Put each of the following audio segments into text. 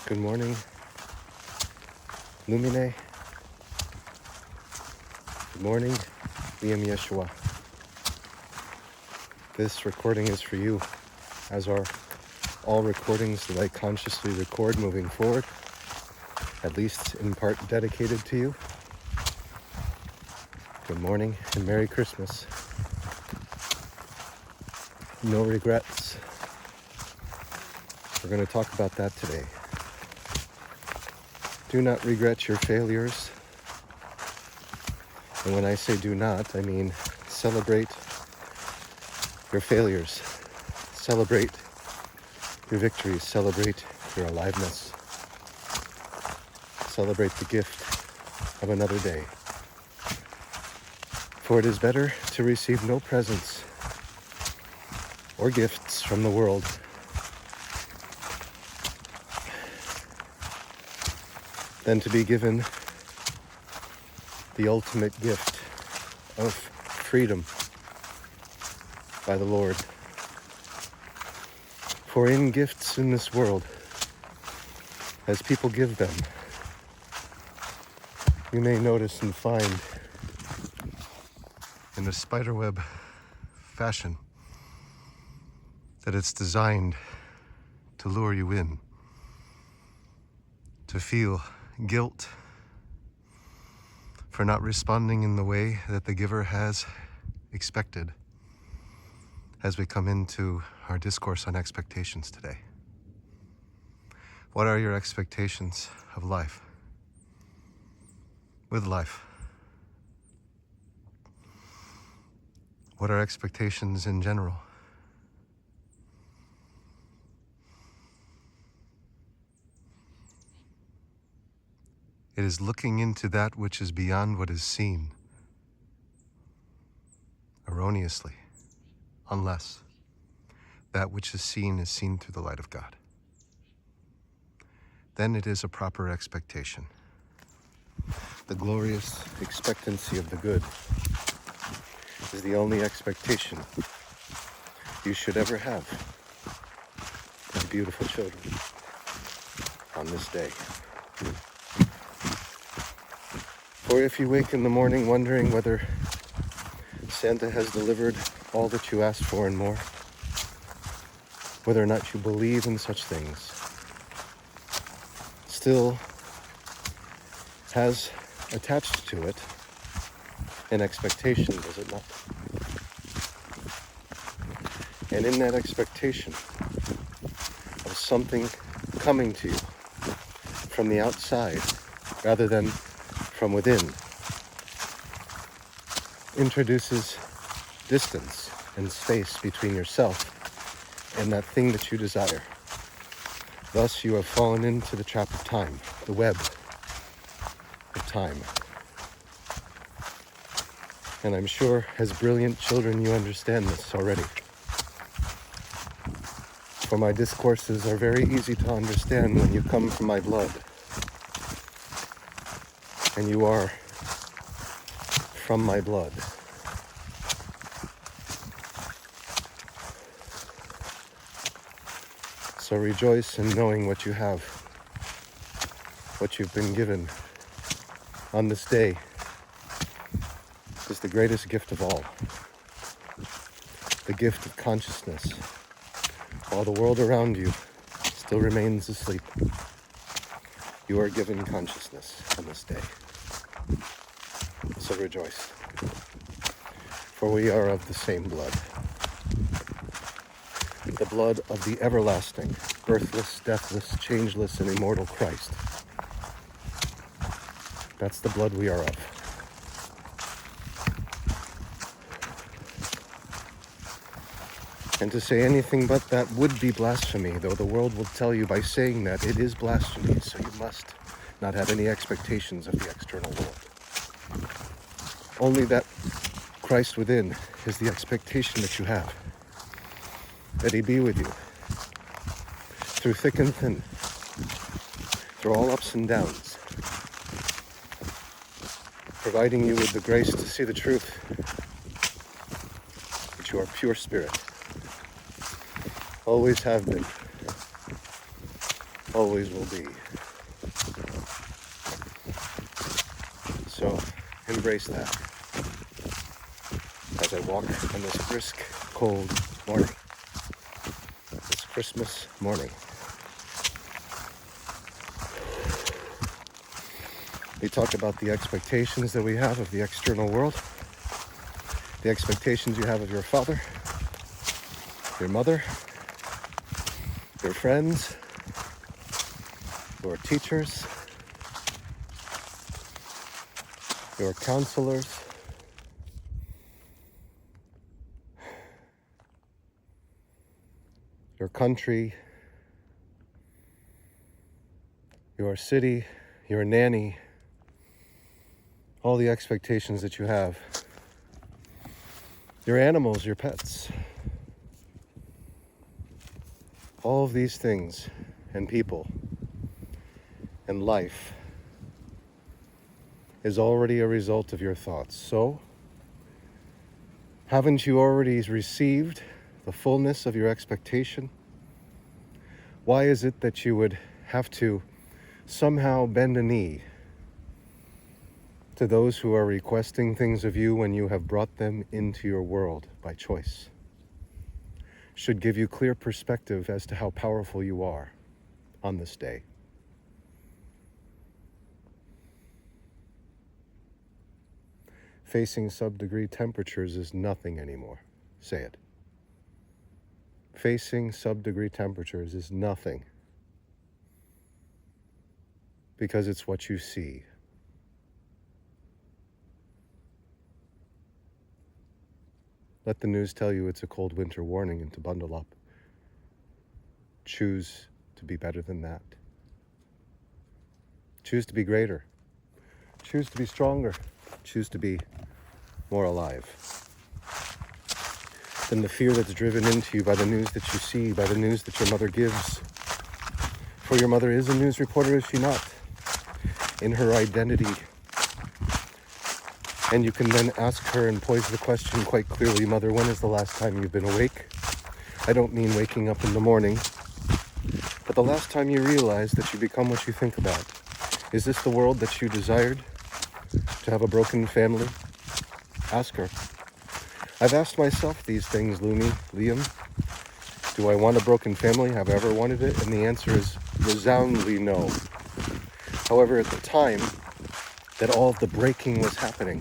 Good morning, Lúmine. Good morning, Líam Yeshua. This recording is for you, as are all recordings that I consciously record moving forward, at least in part dedicated to you. Good morning and Merry Christmas. No regrets. We're going to talk about that today. Do not regret your failures. And when I say do not, I mean celebrate your failures. Celebrate your victories. Celebrate your aliveness. Celebrate the gift of another day. For it is better to receive no presents or gifts from the world than to be given the ultimate gift of freedom by the Lord. For in gifts in this world, as people give them, you may notice and find in a spiderweb fashion that it's designed to lure you in, to feel guilt for not responding in the way that the giver has expected, as we come into our discourse on expectations today. What are your expectations of life? With life? What are expectations in general? It is looking into that which is beyond what is seen, erroneously, unless that which is seen through the light of God. Then it is a proper expectation. The glorious expectancy of the good is the only expectation you should ever have as beautiful children on this day. For if you wake in the morning wondering whether Santa has delivered all that you asked for and more, whether or not you believe in such things, still has attached to it an expectation, does it not? And in that expectation of something coming to you from the outside rather than from within, introduces distance and space between yourself and that thing that you desire. Thus you have fallen into the trap of time, the web of time. And I'm sure as brilliant children you understand this already. For my discourses are very easy to understand when you come from my blood. And you are from my blood. So rejoice in knowing what you have, what you've been given on this day is the greatest gift of all. The gift of consciousness. While the world around you still remains asleep, you are given consciousness on this day. So rejoice, for we are of the same blood. The blood of the everlasting, birthless, deathless, changeless, and immortal Christ. That's the blood we are of. And to say anything but that would be blasphemy, though the world will tell you by saying that it is blasphemy, so you must not have any expectations of the external world. Only that Christ within is the expectation that you have. That he be with you through thick and thin, through all ups and downs, providing you with the grace to see the truth, that you are pure spirit, always have been, always will be. So embrace that as I walk on this brisk, cold morning, this Christmas morning. We talk about the expectations that we have of the external world, the expectations you have of your father, your mother, your friends, your teachers, your counselors, your country, your city, your nanny, all the expectations that you have, your animals, your pets, all of these things and people and life is already a result of your thoughts. So, haven't you already received the fullness of your expectation? Why is it that you would have to somehow bend a knee to those who are requesting things of you when you have brought them into your world by choice? Should give you clear perspective as to how powerful you are on this day. Facing sub-degree temperatures is nothing anymore. Say it. Facing sub-degree temperatures is nothing, because it's what you see. Let the news tell you it's a cold winter warning and to bundle up. Choose to be better than that. Choose to be greater. Choose to be stronger. Choose to be more alive than the fear that's driven into you by the news that you see, by the news that your mother gives. For your mother is a news reporter, is she not? In her identity. And you can then ask her and pose the question quite clearly, Mother, when is the last time you've been awake? I don't mean waking up in the morning, but the last time you realized that you become what you think about. Is this the world that you desired? To have a broken family? Ask her. I've asked myself these things, Lúmine, Líam. Do I want a broken family? Have I ever wanted it? And the answer is resoundingly no. However, at the time that all of the breaking was happening,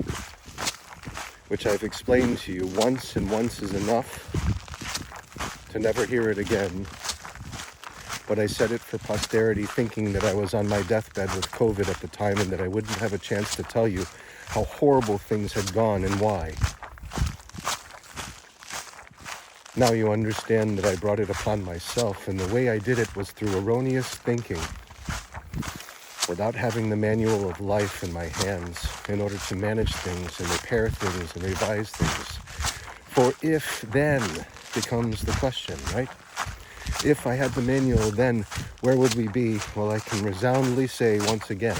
which I've explained to you once, and once is enough to never hear it again, but I said it for posterity, thinking that I was on my deathbed with COVID at the time and that I wouldn't have a chance to tell you how horrible things had gone and why. Now you understand that I brought it upon myself, and the way I did it was through erroneous thinking, without having the manual of life in my hands in order to manage things and repair things and revise things. For if then becomes the question, right? If I had the manual, then where would we be? Well, I can resoundingly say once again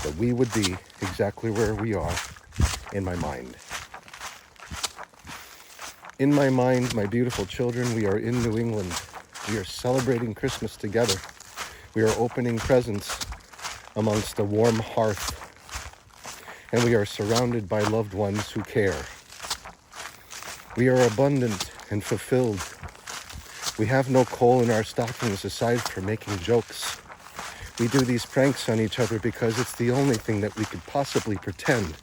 that we would be exactly where we are in my mind. In my mind, my beautiful children, we are in New England. We are celebrating Christmas together. We are opening presents amongst a warm hearth, and we are surrounded by loved ones who care. We are abundant and fulfilled. We have no coal in our stockings aside from making jokes. We do these pranks on each other because it's the only thing that we could possibly pretend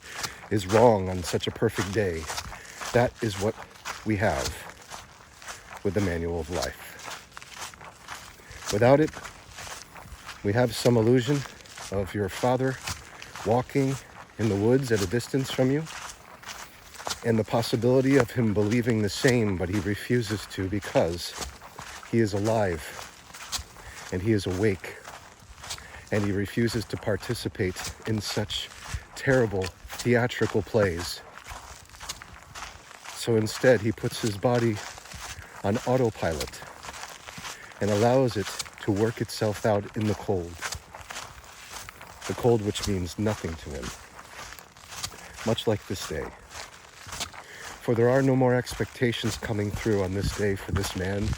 is wrong on such a perfect day. That is what we have with the manual of life. Without it, we have some illusion of your father walking in the woods at a distance from you, and the possibility of him believing the same, but he refuses to because he is alive and he is awake, and he refuses to participate in such terrible theatrical plays. So instead, he puts his body on autopilot and allows it to work itself out in the cold. The cold which means nothing to him, much like this day. For there are no more expectations coming through on this day for this man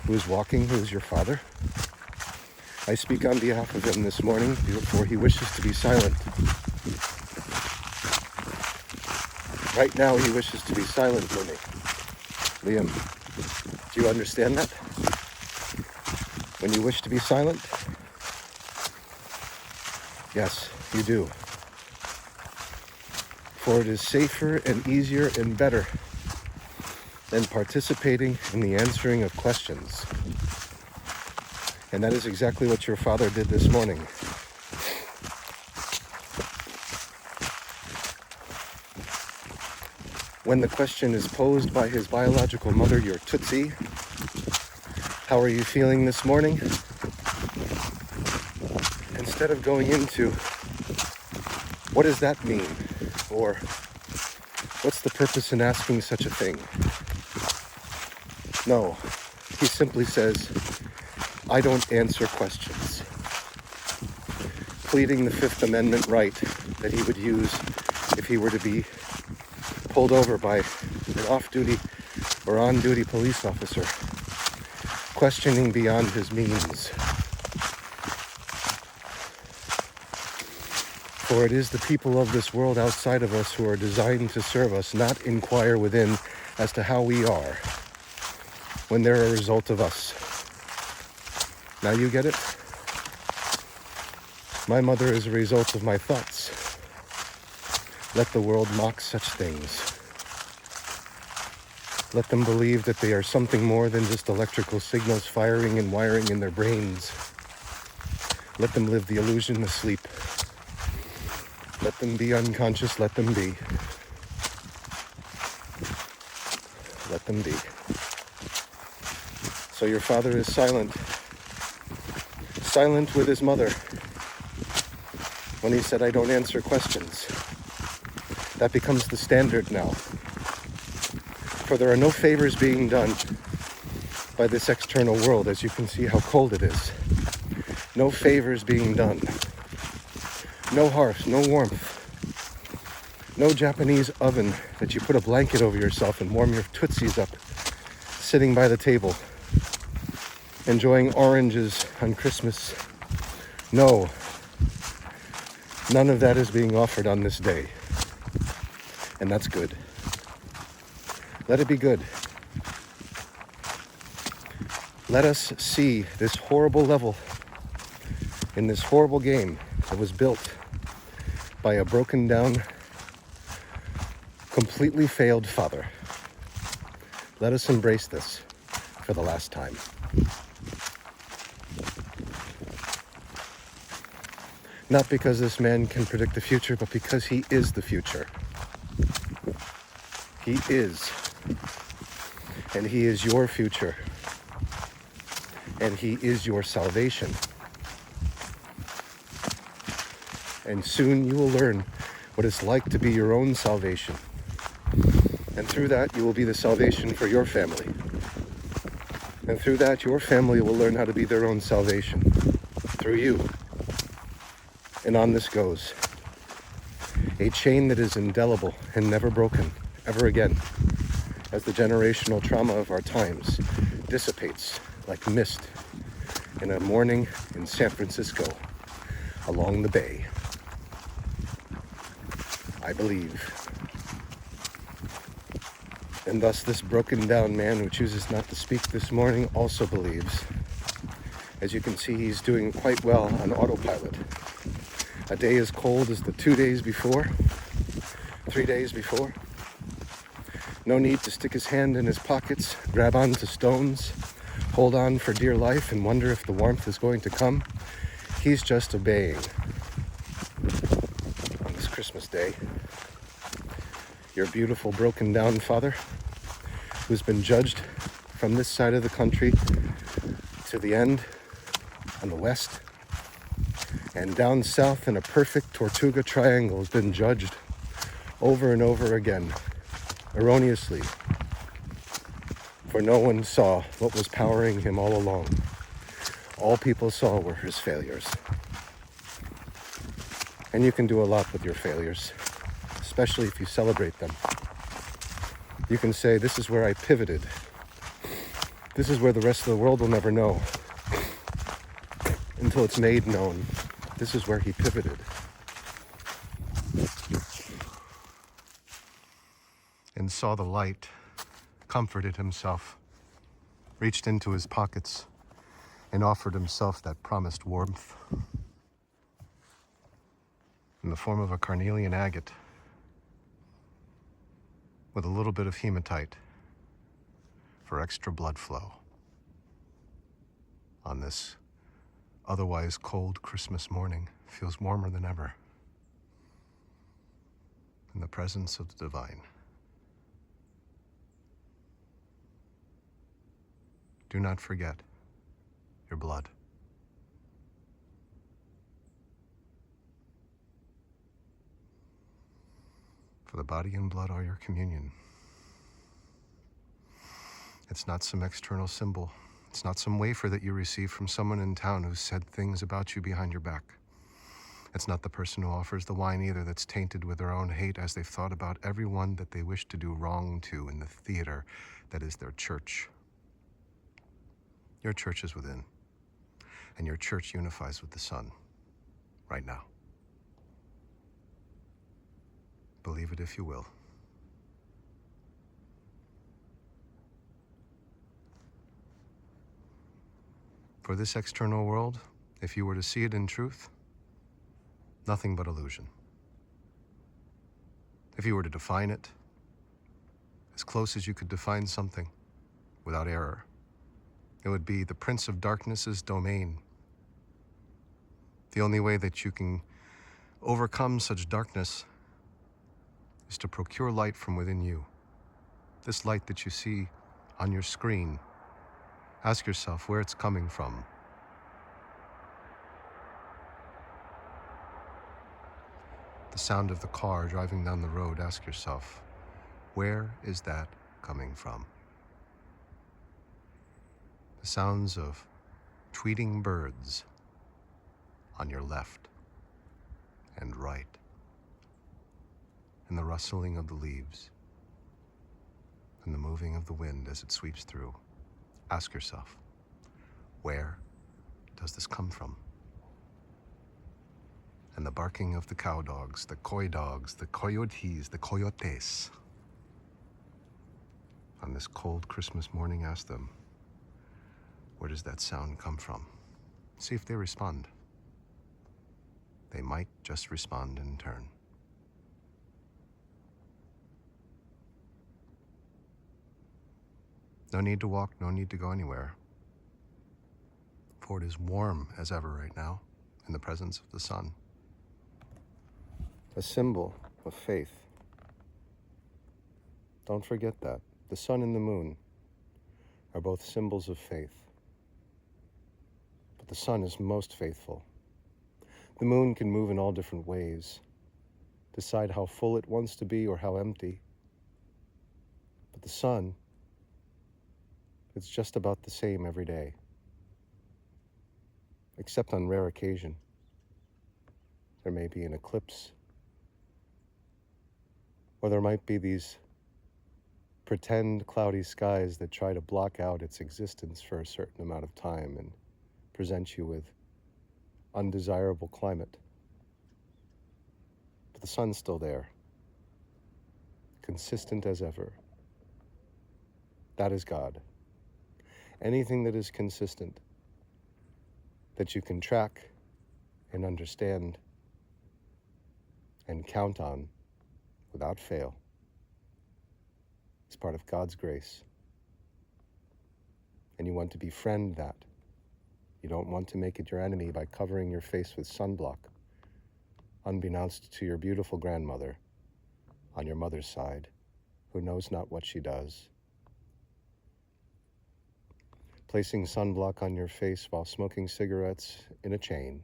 who is walking, who is your father. I speak on behalf of him this morning, for he wishes to be silent. Right now he wishes to be silent, Lúmine. Líam, do you understand that? When you wish to be silent? Yes, you do. For it is safer and easier and better than participating in the answering of questions. And that is exactly what your father did this morning. When the question is posed by his biological mother, your Tootsie, how are you feeling this morning? Instead of going into, what does that mean? Or, what's the purpose in asking such a thing? No, he simply says, I don't answer questions. Pleading the Fifth Amendment right that he would use if he were to be pulled over by an off-duty or on-duty police officer, questioning beyond his means. For it is the people of this world outside of us who are designed to serve us, not inquire within as to how we are when they're a result of us. Now you get it? My mother is a result of my thoughts. Let the world mock such things. Let them believe that they are something more than just electrical signals firing and wiring in their brains. Let them live the illusion of sleep. Let them be unconscious, let them be. Let them be. So your father is silent. Silent with his mother. When he said, I don't answer questions. That becomes the standard now. For there are no favors being done by this external world, as you can see how cold it is. No favors being done. No hearth, no warmth. No Japanese oven that you put a blanket over yourself and warm your tootsies up, sitting by the table, enjoying oranges on Christmas. No. None of that is being offered on this day. And that's good. Let it be good. Let us see this horrible level in this horrible game that was built by a broken down, completely failed father. Let us embrace this for the last time. Not because this man can predict the future, but because he is the future. He is. And he is your future. And he is your salvation. And soon you will learn what it's like to be your own salvation. And through that, you will be the salvation for your family. And through that, your family will learn how to be their own salvation. Through you. And on this goes. A chain that is indelible and never broken, ever again, as the generational trauma of our times dissipates like mist in a morning in San Francisco along the bay. I believe. And thus this broken down man who chooses not to speak this morning also believes. As you can see, he's doing quite well on autopilot. A day as cold as the 2 days before, 3 days before. No need to stick his hand in his pockets, grab onto stones, hold on for dear life and wonder if the warmth is going to come. He's just obeying. On this Christmas day, your beautiful broken down father, who's been judged from this side of the country to the end on the west, and down south in a perfect Tortuga triangle, has been judged over and over again, erroneously, for no one saw what was powering him all along. All people saw were his failures. And you can do a lot with your failures, especially if you celebrate them. You can say, this is where I pivoted. This is where the rest of the world will never know. And until it's made known. This is where he pivoted. And saw the light, comforted himself, reached into his pockets, and offered himself that promised warmth in the form of a carnelian agate with a little bit of hematite for extra blood flow on this otherwise cold Christmas morning. Feels warmer than ever in the presence of the divine. Do not forget your blood. For the body and blood are your communion. It's not some external symbol. It's not some wafer that you receive from someone in town who said things about you behind your back. It's not the person who offers the wine either, that's tainted with their own hate as they've thought about everyone that they wish to do wrong to in the theater that is their church. Your church is within, and your church unifies with the sun right now. Believe it if you will. For this external world, if you were to see it in truth, nothing but illusion. If you were to define it, as close as you could define something without error, it would be the Prince of Darkness's domain. The only way that you can overcome such darkness is to procure light from within you. This light that you see on your screen, ask yourself where it's coming from. The sound of the car driving down the road, ask yourself, where is that coming from? The sounds of tweeting birds on your left and right, and the rustling of the leaves, and the moving of the wind as it sweeps through. Ask yourself, where does this come from? And the barking of the cow dogs, the coy dogs, the coyotes, the coyotes. On this cold Christmas morning, ask them, where does that sound come from? See if they respond. They might just respond in turn. No need to walk, no need to go anywhere. For it is warm as ever right now in the presence of the sun. A symbol of faith. Don't forget that. The sun and the moon are both symbols of faith. But the sun is most faithful. The moon can move in all different ways, decide how full it wants to be or how empty. But the sun, it's just about the same every day, except on rare occasion. There may be an eclipse, or there might be these pretend cloudy skies that try to block out its existence for a certain amount of time and present you with undesirable climate. But the sun's still there, consistent as ever. That is God. Anything that is consistent, that you can track and understand and count on without fail, is part of God's grace. And you want to befriend that. You don't want to make it your enemy by covering your face with sunblock, unbeknownst to your beautiful grandmother on your mother's side, who knows not what she does. Placing sunblock on your face while smoking cigarettes in a chain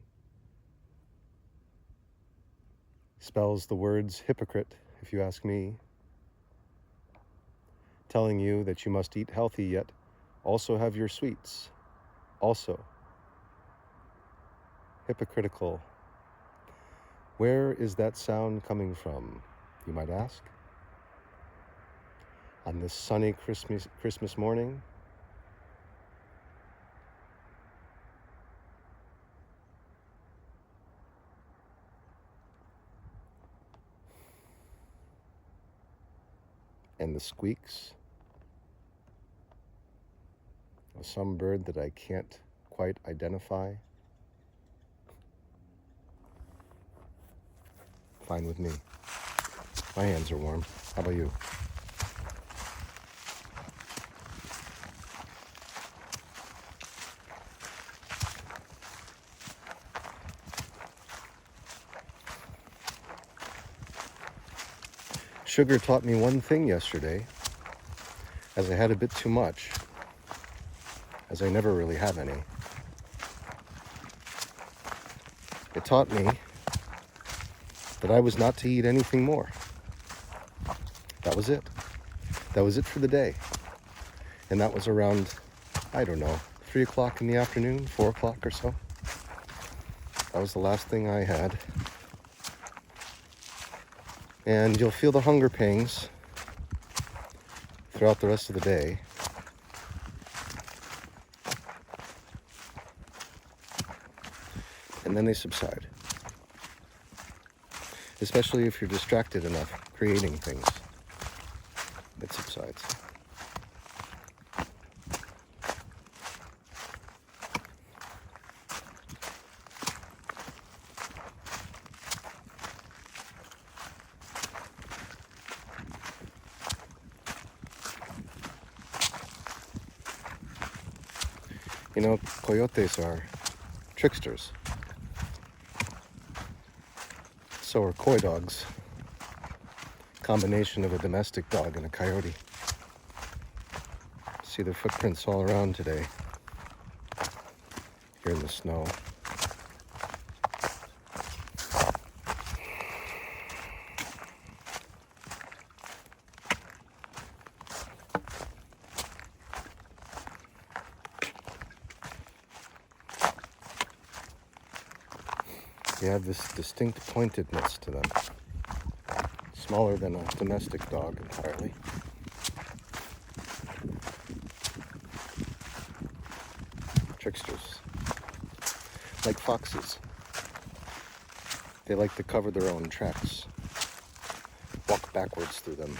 spells the words hypocrite, if you ask me, telling you that you must eat healthy yet also have your sweets. Also hypocritical. Where is that sound coming from, you might ask? On this sunny Christmas morning, and the squeaks of some bird that I can't quite identify, fine with me. My hands are warm. How about you? Sugar taught me one thing yesterday, as I had a bit too much, as I never really have any. It taught me that I was not to eat anything more. That was it. That was it for the day. And that was around, I don't know, 3 o'clock in the afternoon, 4 o'clock or so. That was the last thing I had. And you'll feel the hunger pangs throughout the rest of the day. And then they subside. Especially if you're distracted enough creating things. It subsides. You know, coyotes are tricksters. So are coy dogs. Combination of a domestic dog and a coyote. See their footprints all around today. Here in the snow. They have this distinct pointedness to them. Smaller than a domestic dog entirely. Tricksters. Like foxes. They like to cover their own tracks. Walk backwards through them.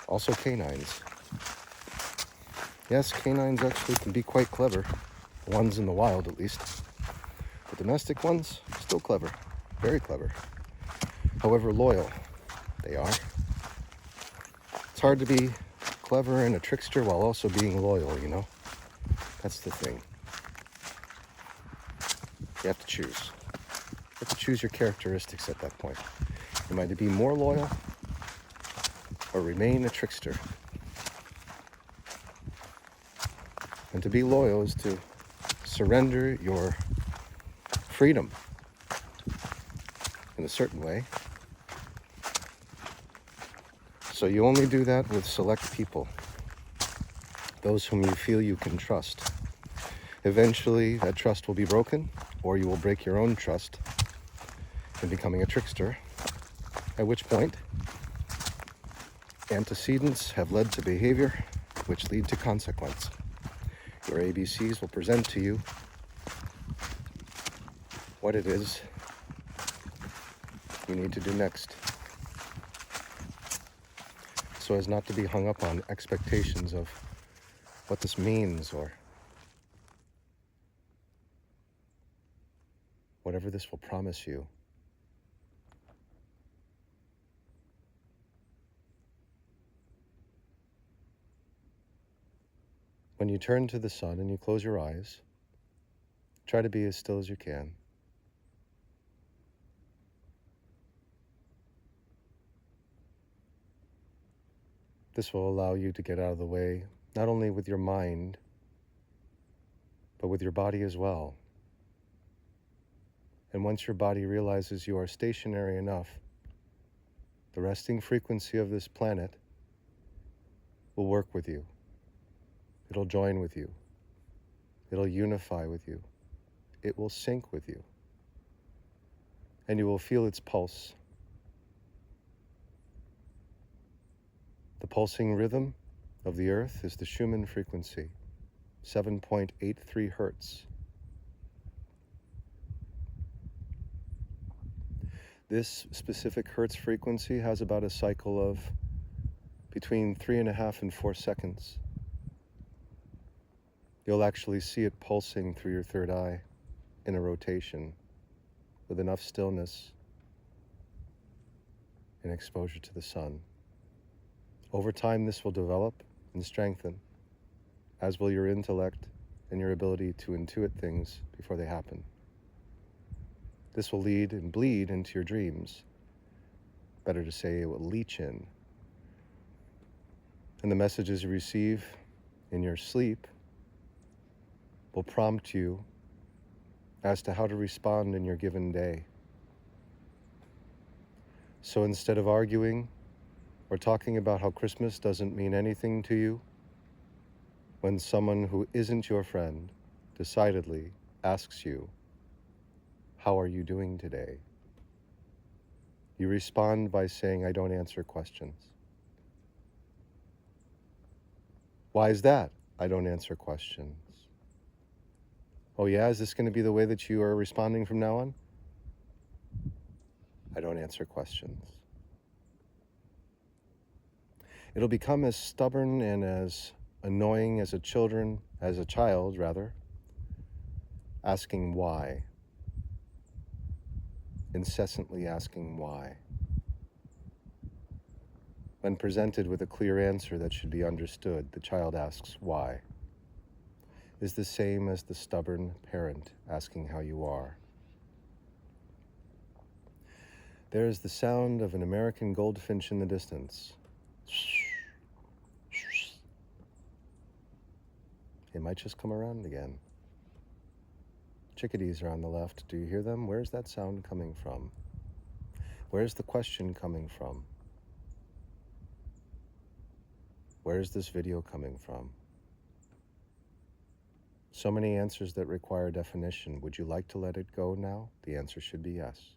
Also canines. Yes, canines actually can be quite clever. Ones in the wild, at least. The domestic ones, still clever. Very clever. However loyal they are. It's hard to be clever and a trickster while also being loyal, you know? That's the thing. You have to choose. You have to choose your characteristics at that point. You might be more loyal or remain a trickster. And to be loyal is to surrender your freedom in a certain way. So you only do that with select people, those whom you feel you can trust. Eventually, that trust will be broken, or you will break your own trust in becoming a trickster, at which point antecedents have led to behavior which lead to consequence. Your ABCs will present to you what it is you need to do next, so as not to be hung up on expectations of what this means or whatever this will promise you. When you turn to the sun and you close your eyes, try to be as still as you can. This will allow you to get out of the way, not only with your mind, but with your body as well. And once your body realizes you are stationary enough, the resting frequency of this planet will work with you. It'll join with you. It'll unify with you. It will sync with you. And you will feel its pulse. The pulsing rhythm of the earth is the Schumann frequency, 7.83 hertz. This specific hertz frequency has about a cycle of between 3.5 and 4 seconds. You'll actually see it pulsing through your third eye in a rotation with enough stillness and exposure to the sun. Over time, this will develop and strengthen, as will your intellect and your ability to intuit things before they happen. This will lead and bleed into your dreams. Better to say it will leach in. And the messages you receive in your sleep will prompt you as to how to respond in your given day. So instead of arguing or talking about how Christmas doesn't mean anything to you, when someone who isn't your friend decidedly asks you, "How are you doing today?" you respond by saying, "I don't answer questions." Why is that? I don't answer questions. Oh yeah, is this going to be the way that you are responding from now on? I don't answer questions. It'll become as stubborn and as annoying as a child, asking why. Incessantly asking why. When presented with a clear answer that should be understood, the child asks why. Is the same as the stubborn parent asking how you are. There is the sound of an American goldfinch in the distance. It might just come around again. Chickadees are on the left. Do you hear them? Where's that sound coming from? Where's the question coming from? Where's this video coming from? So many answers that require definition. Would you like to let it go now? The answer should be yes.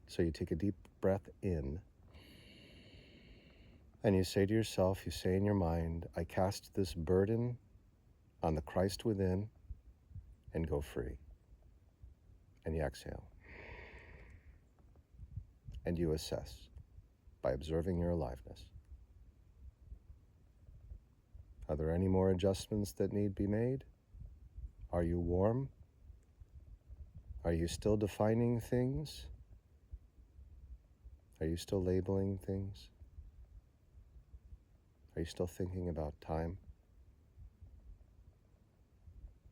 So you take a deep breath in, and you say to yourself, you say in your mind, I cast this burden on the Christ within and go free. And you exhale. And you assess by observing your aliveness. Are there any more adjustments that need be made? Are you warm? Are you still defining things? Are you still labeling things? Are you still thinking about time?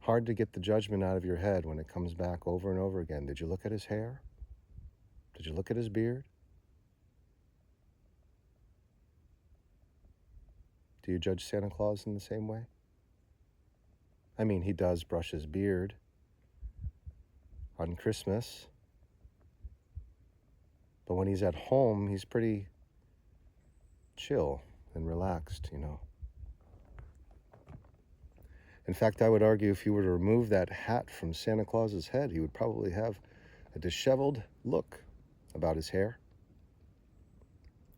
Hard to get the judgment out of your head when it comes back over and over again. Did you look at his hair? Did you look at his beard? Do you judge Santa Claus in the same way? I mean, he does brush his beard on Christmas, but when he's at home, he's pretty chill and relaxed, you know. In fact, I would argue if you were to remove that hat from Santa Claus's head, he would probably have a disheveled look about his hair.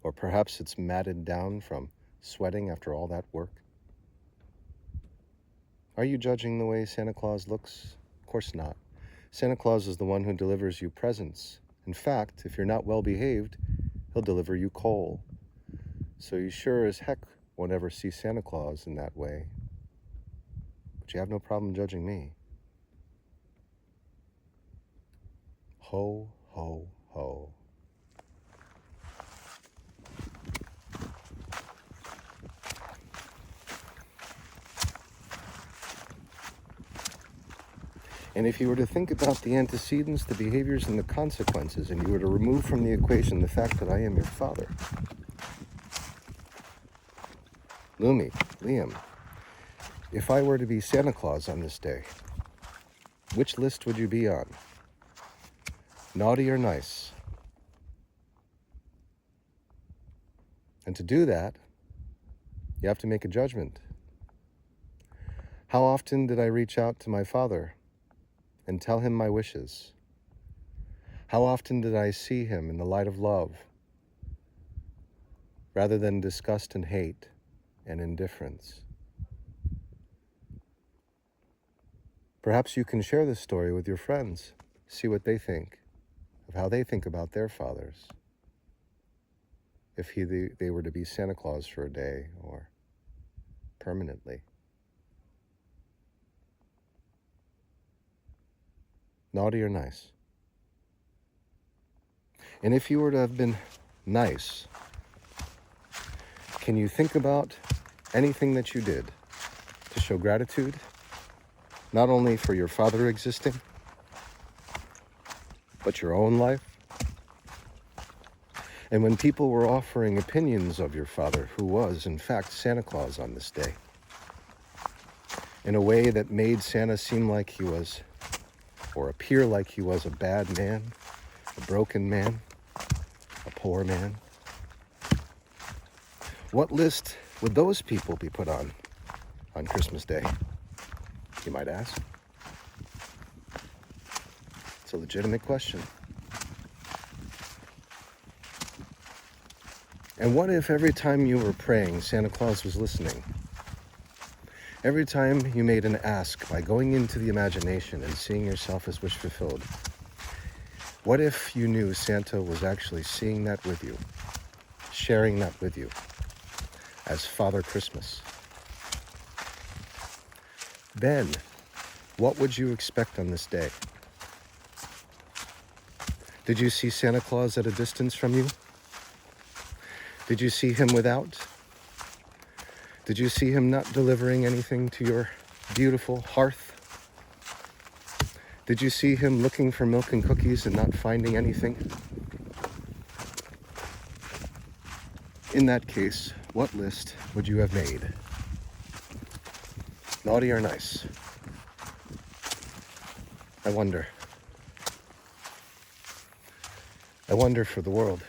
Or perhaps it's matted down from sweating after all that work. Are you judging the way Santa Claus looks? Of course not. Santa Claus is the one who delivers you presents. In fact, if you're not well behaved, he'll deliver you coal. So you sure as heck won't ever see Santa Claus in that way. But you have no problem judging me. Ho, ho, ho. And if you were to think about the antecedents, the behaviors, and the consequences, and you were to remove from the equation the fact that I am your father, Lúmine, Líam, if I were to be Santa Claus on this day, which list would you be on? Naughty or nice? And to do that, you have to make a judgment. How often did I reach out to my father and tell him my wishes? How often did I see him in the light of love, rather than disgust and hate and indifference? Perhaps you can share this story with your friends, see what they think, of how they think about their fathers if they were to be Santa Claus for a day or permanently. Naughty or nice? And if you were to have been nice, can you think about anything that you did to show gratitude, not only for your father existing, but your own life? And when people were offering opinions of your father, who was, in fact, Santa Claus on this day, in a way that made Santa seem like he was, or appear like he was, a bad man, a broken man, a poor man, what list would those people be put on Christmas Day, you might ask? It's a legitimate question. And what if every time you were praying, Santa Claus was listening? Every time you made an ask by going into the imagination and seeing yourself as wish fulfilled, what if you knew Santa was actually seeing that with you, sharing that with you as Father Christmas? Then, what would you expect on this day? Did you see Santa Claus at a distance from you? Did you see him without? Did you see him not delivering anything to your beautiful hearth? Did you see him looking for milk and cookies and not finding anything? In that case, what list would you have made? Naughty or nice? I wonder. I wonder for the world.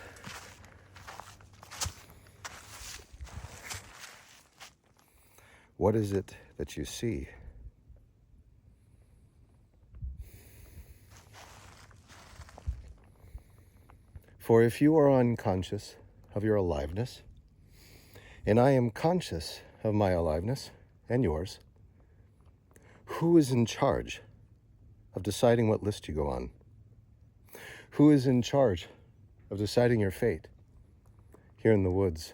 What is it that you see? For if you are unconscious of your aliveness, and I am conscious of my aliveness and yours, who is in charge of deciding what list you go on? Who is in charge of deciding your fate here in the woods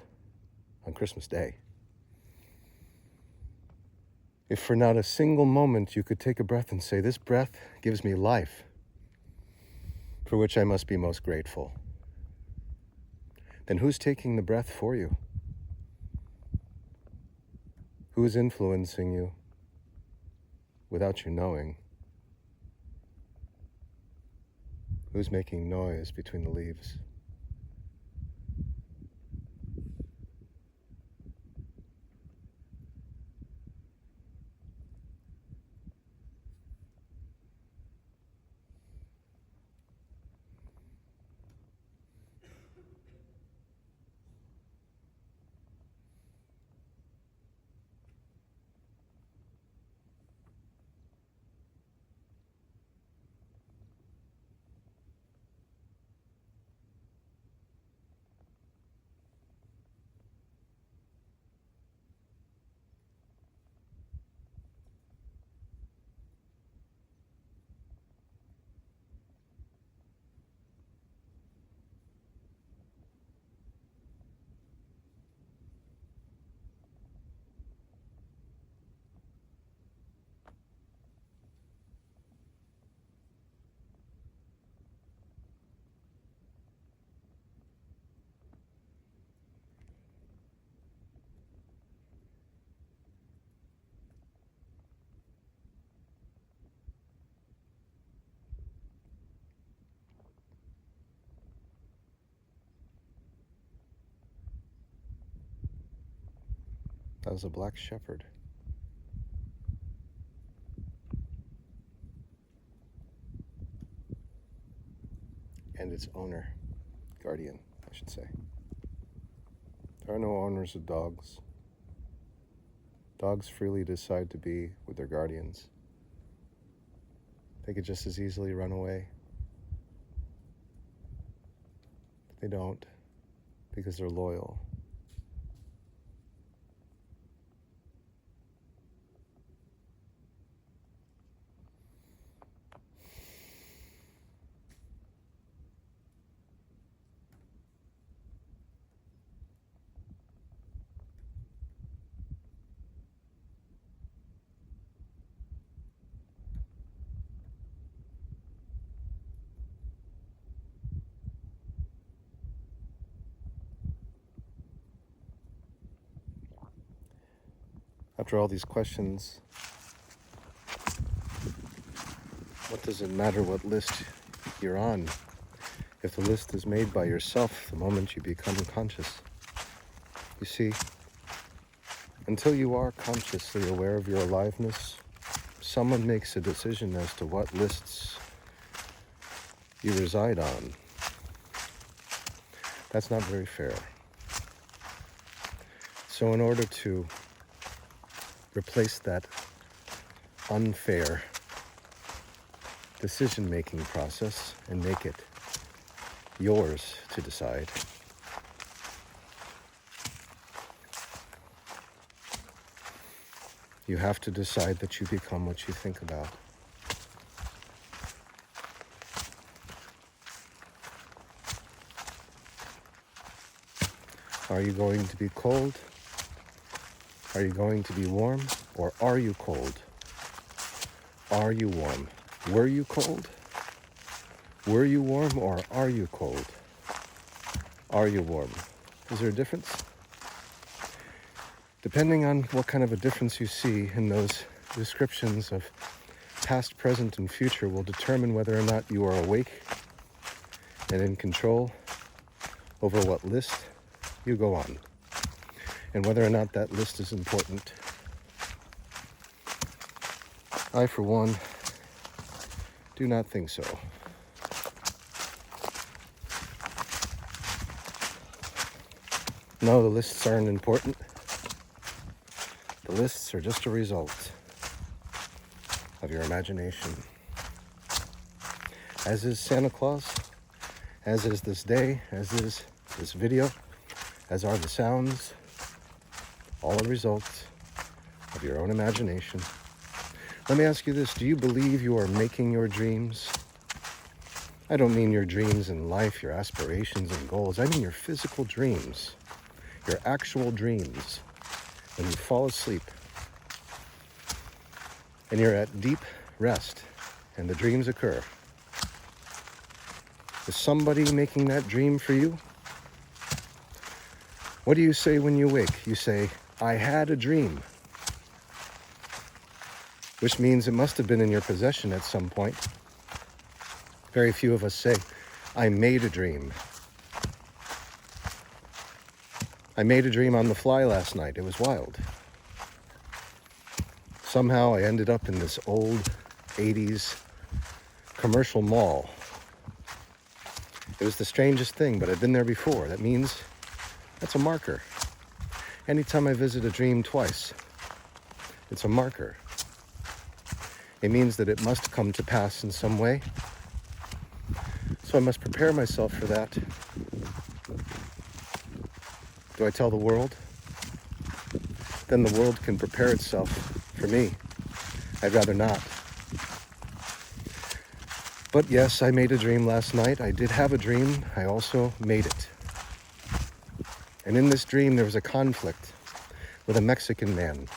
on Christmas Day? If for not a single moment you could take a breath and say, this breath gives me life, for which I must be most grateful, then who's taking the breath for you? Who's influencing you without you knowing? Who's making noise between the leaves? That was a black shepherd. And its owner, guardian, I should say. There are no owners of dogs. Dogs freely decide to be with their guardians. They could just as easily run away. But they don't, because they're loyal. After all these questions, what does it matter what list you're on if the list is made by yourself the moment you become conscious? You see, until you are consciously aware of your aliveness, someone makes a decision as to what lists you reside on. That's not very fair. So in order to replace that unfair decision-making process and make it yours to decide, you have to decide that you become what you think about. Are you going to be cold? Are you going to be warm? Or are you cold? Are you warm? Were you cold? Were you warm or are you cold? Are you warm? Is there a difference? Depending on what kind of a difference you see in those descriptions of past, present, and future will determine whether or not you are awake and in control over what list you go on, and whether or not that list is important. I, for one, do not think so. No, the lists aren't important. The lists are just a result of your imagination. As is Santa Claus, as is this day, as is this video, as are the sounds, all a result of your own imagination. Let me ask you this, do you believe you are making your dreams? I don't mean your dreams in life, your aspirations and goals. I mean your physical dreams, your actual dreams. When you fall asleep and you're at deep rest and the dreams occur, is somebody making that dream for you? What do you say when you wake? You say, I had a dream, which means it must have been in your possession at some point. Very few of us say, I made a dream. I made a dream on the fly last night. It was wild. Somehow I ended up in this old 80s commercial mall. It was the strangest thing, but I've been there before. That means that's a marker. Anytime I visit a dream twice, it's a marker. It means that it must come to pass in some way. So I must prepare myself for that. Do I tell the world? Then the world can prepare itself for me. I'd rather not. But yes, I made a dream last night. I did have a dream. I also made it. And in this dream, there was a conflict with a Mexican man.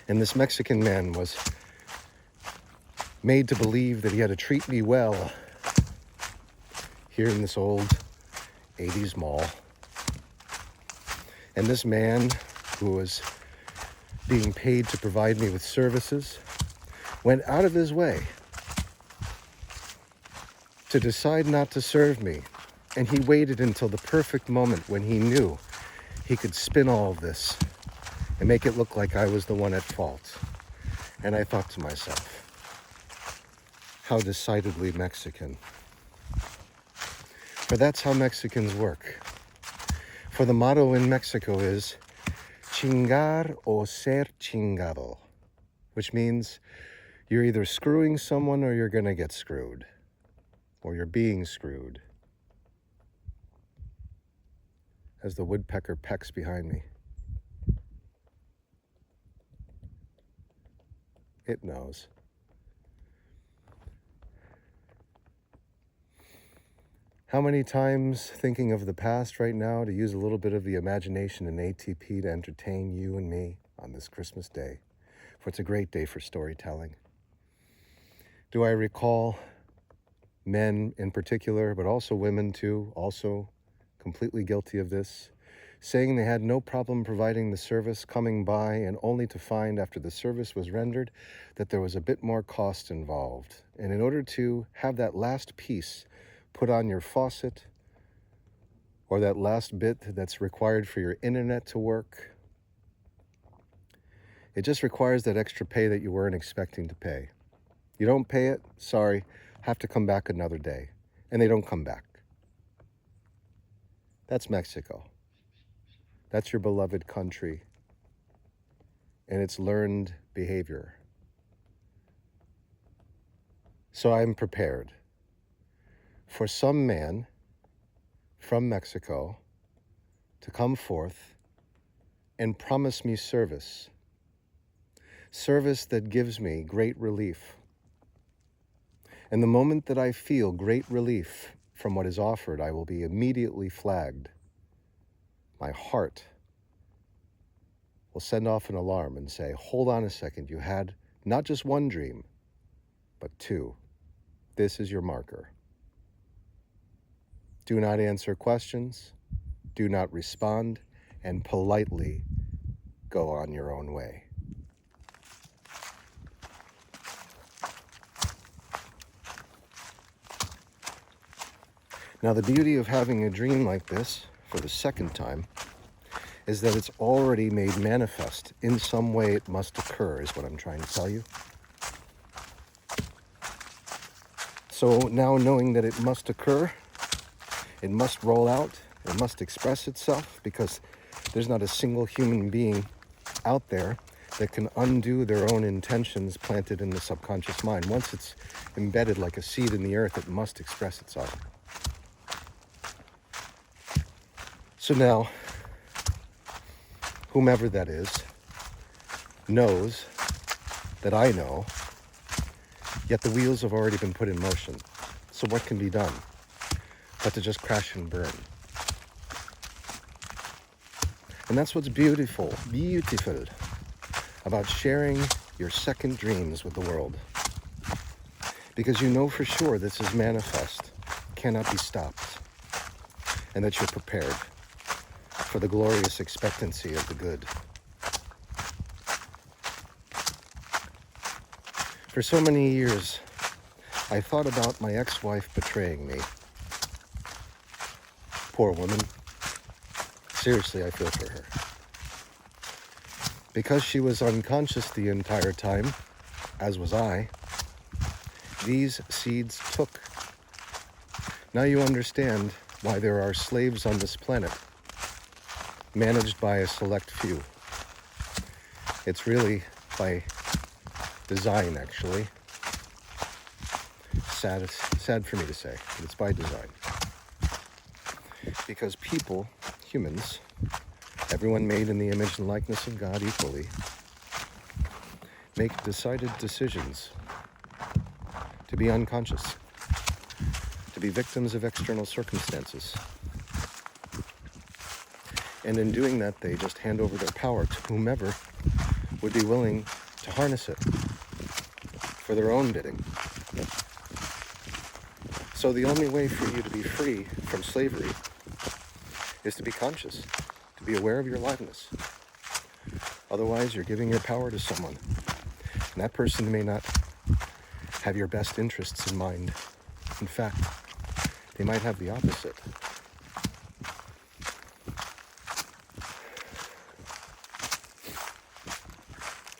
And this Mexican man was made to believe that he had to treat me well here in this old 80s mall. And this man, who was being paid to provide me with services, went out of his way to decide not to serve me. And he waited until the perfect moment when he knew he could spin all of this and make it look like I was the one at fault. And I thought to myself, how decidedly Mexican. For that's how Mexicans work. For the motto in Mexico is chingar o ser chingado, which means you're either screwing someone or you're going to get screwed, or you're being screwed. As the woodpecker pecks behind me. It knows. How many times thinking of the past right now to use a little bit of the imagination and ATP to entertain you and me on this Christmas day, for it's a great day for storytelling. Do I recall men in particular, but also women too, also completely guilty of this, saying they had no problem providing the service, coming by, and only to find after the service was rendered that there was a bit more cost involved. And in order to have that last piece put on your faucet, or that last bit that's required for your internet to work, it just requires that extra pay that you weren't expecting to pay. You don't pay it, sorry, have to come back another day. And they don't come back. That's Mexico. That's your beloved country and its learned behavior. So I'm prepared for some man from Mexico to come forth and promise me service. Service that gives me great relief. And the moment that I feel great relief from what is offered, I will be immediately flagged. My heart will send off an alarm and say, hold on a second, you had not just one dream, but two. This is your marker. Do not answer questions, do not respond, and politely go on your own way. Now, the beauty of having a dream like this for the second time is that it's already made manifest. In some way it must occur, is what I'm trying to tell you. So now, knowing that it must occur, it must roll out, it must express itself, because there's not a single human being out there that can undo their own intentions planted in the subconscious mind. Once it's embedded like a seed in the earth, it must express itself. So now, whomever that is, knows that I know, yet the wheels have already been put in motion. So what can be done but to just crash and burn? And that's what's beautiful about sharing your second dreams with the world. Because you know for sure this is manifest, cannot be stopped, and that you're prepared for the glorious expectancy of the good. For so many years, I thought about my ex-wife betraying me. Poor woman. Seriously, I feel for her. Because she was unconscious the entire time, as was I, these seeds took. Now you understand why there are slaves on this planet, managed by a select few. It's really by design, actually. Sad for me to say, but it's by design. Because people, humans, everyone made in the image and likeness of God equally, make decided decisions to be unconscious, to be victims of external circumstances. And in doing that, they just hand over their power to whomever would be willing to harness it for their own bidding. So the only way for you to be free from slavery is to be conscious, to be aware of your aliveness. Otherwise, you're giving your power to someone, and that person may not have your best interests in mind. In fact, they might have the opposite.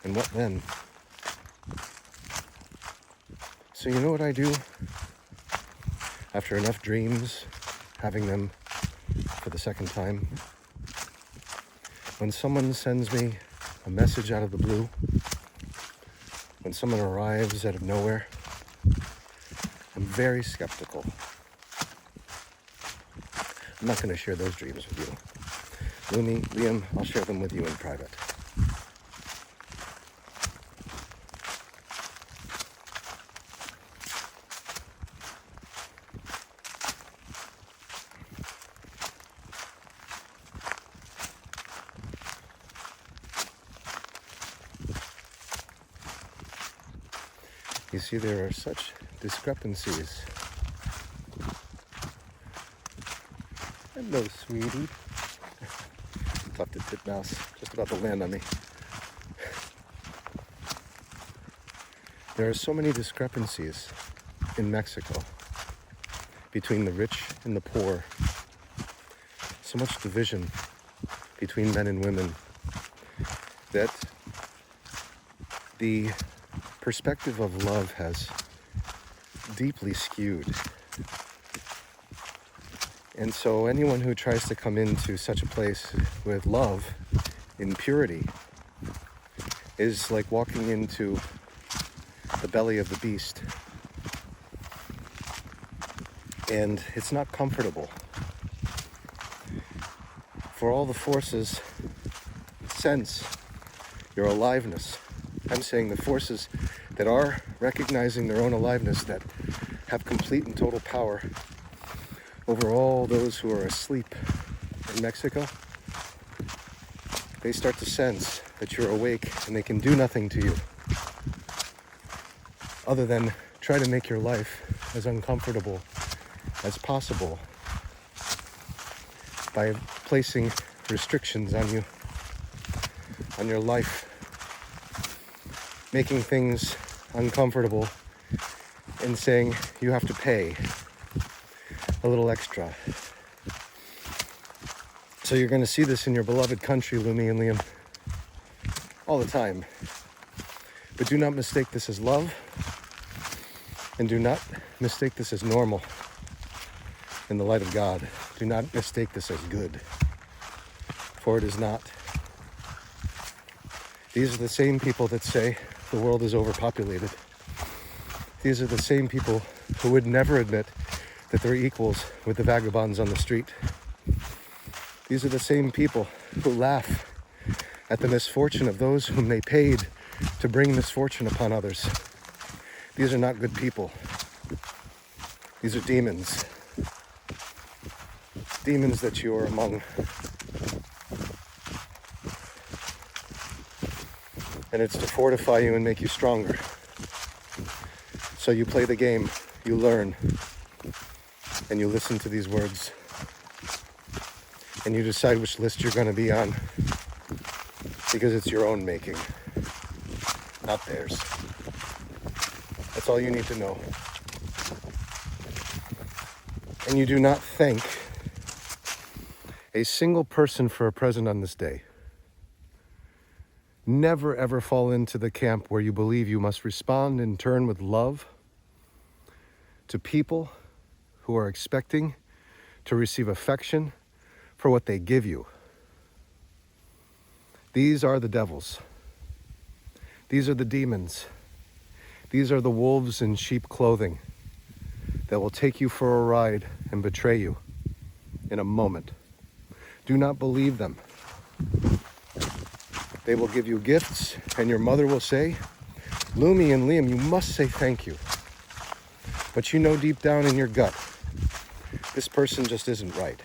And what then? So you know what I do? After enough dreams, having them for the second time, when someone sends me a message out of the blue, when someone arrives out of nowhere, I'm very skeptical. I'm not going to share those dreams with you. Lúmine, Líam, I'll share them with you in private. You see, there are such discrepancies. Hello, sweetie. tufted titmouse, just about to land on me. There are so many discrepancies in Mexico between the rich and the poor. So much division between men and women that the perspective of love has deeply skewed. And so anyone who tries to come into such a place with love in purity is like walking into the belly of the beast. And it's not comfortable. For all the forces sense your aliveness. I'm saying the forces that are recognizing their own aliveness, that have complete and total power over all those who are asleep in Mexico. They start to sense that you're awake and they can do nothing to you other than try to make your life as uncomfortable as possible by placing restrictions on you, on your life, making things uncomfortable and saying you have to pay a little extra. So you're going to see this in your beloved country, Lúmine and Líam, all the time. But do not mistake this as love, and do not mistake this as normal in the light of God. Do not mistake this as good, for it is not. These are the same people that say the world is overpopulated. These are the same people who would never admit that they're equals with the vagabonds on the street. These are the same people who laugh at the misfortune of those whom they paid to bring misfortune upon others. These are not good people. These are demons. Demons that you are among. And it's to fortify you and make you stronger. So you play the game, you learn, and you listen to these words. And you decide which list you're going to be on, because it's your own making, not theirs. That's all you need to know. And you do not thank a single person for a present on this day. Never ever fall into the camp where you believe you must respond in turn with love to people who are expecting to receive affection for what they give you. These are the devils. These are the demons. These are the wolves in sheep clothing that will take you for a ride and betray you in a moment. Do not believe them. They will give you gifts, and your mother will say, Lúmine and Líam, you must say thank you. But you know deep down in your gut, this person just isn't right.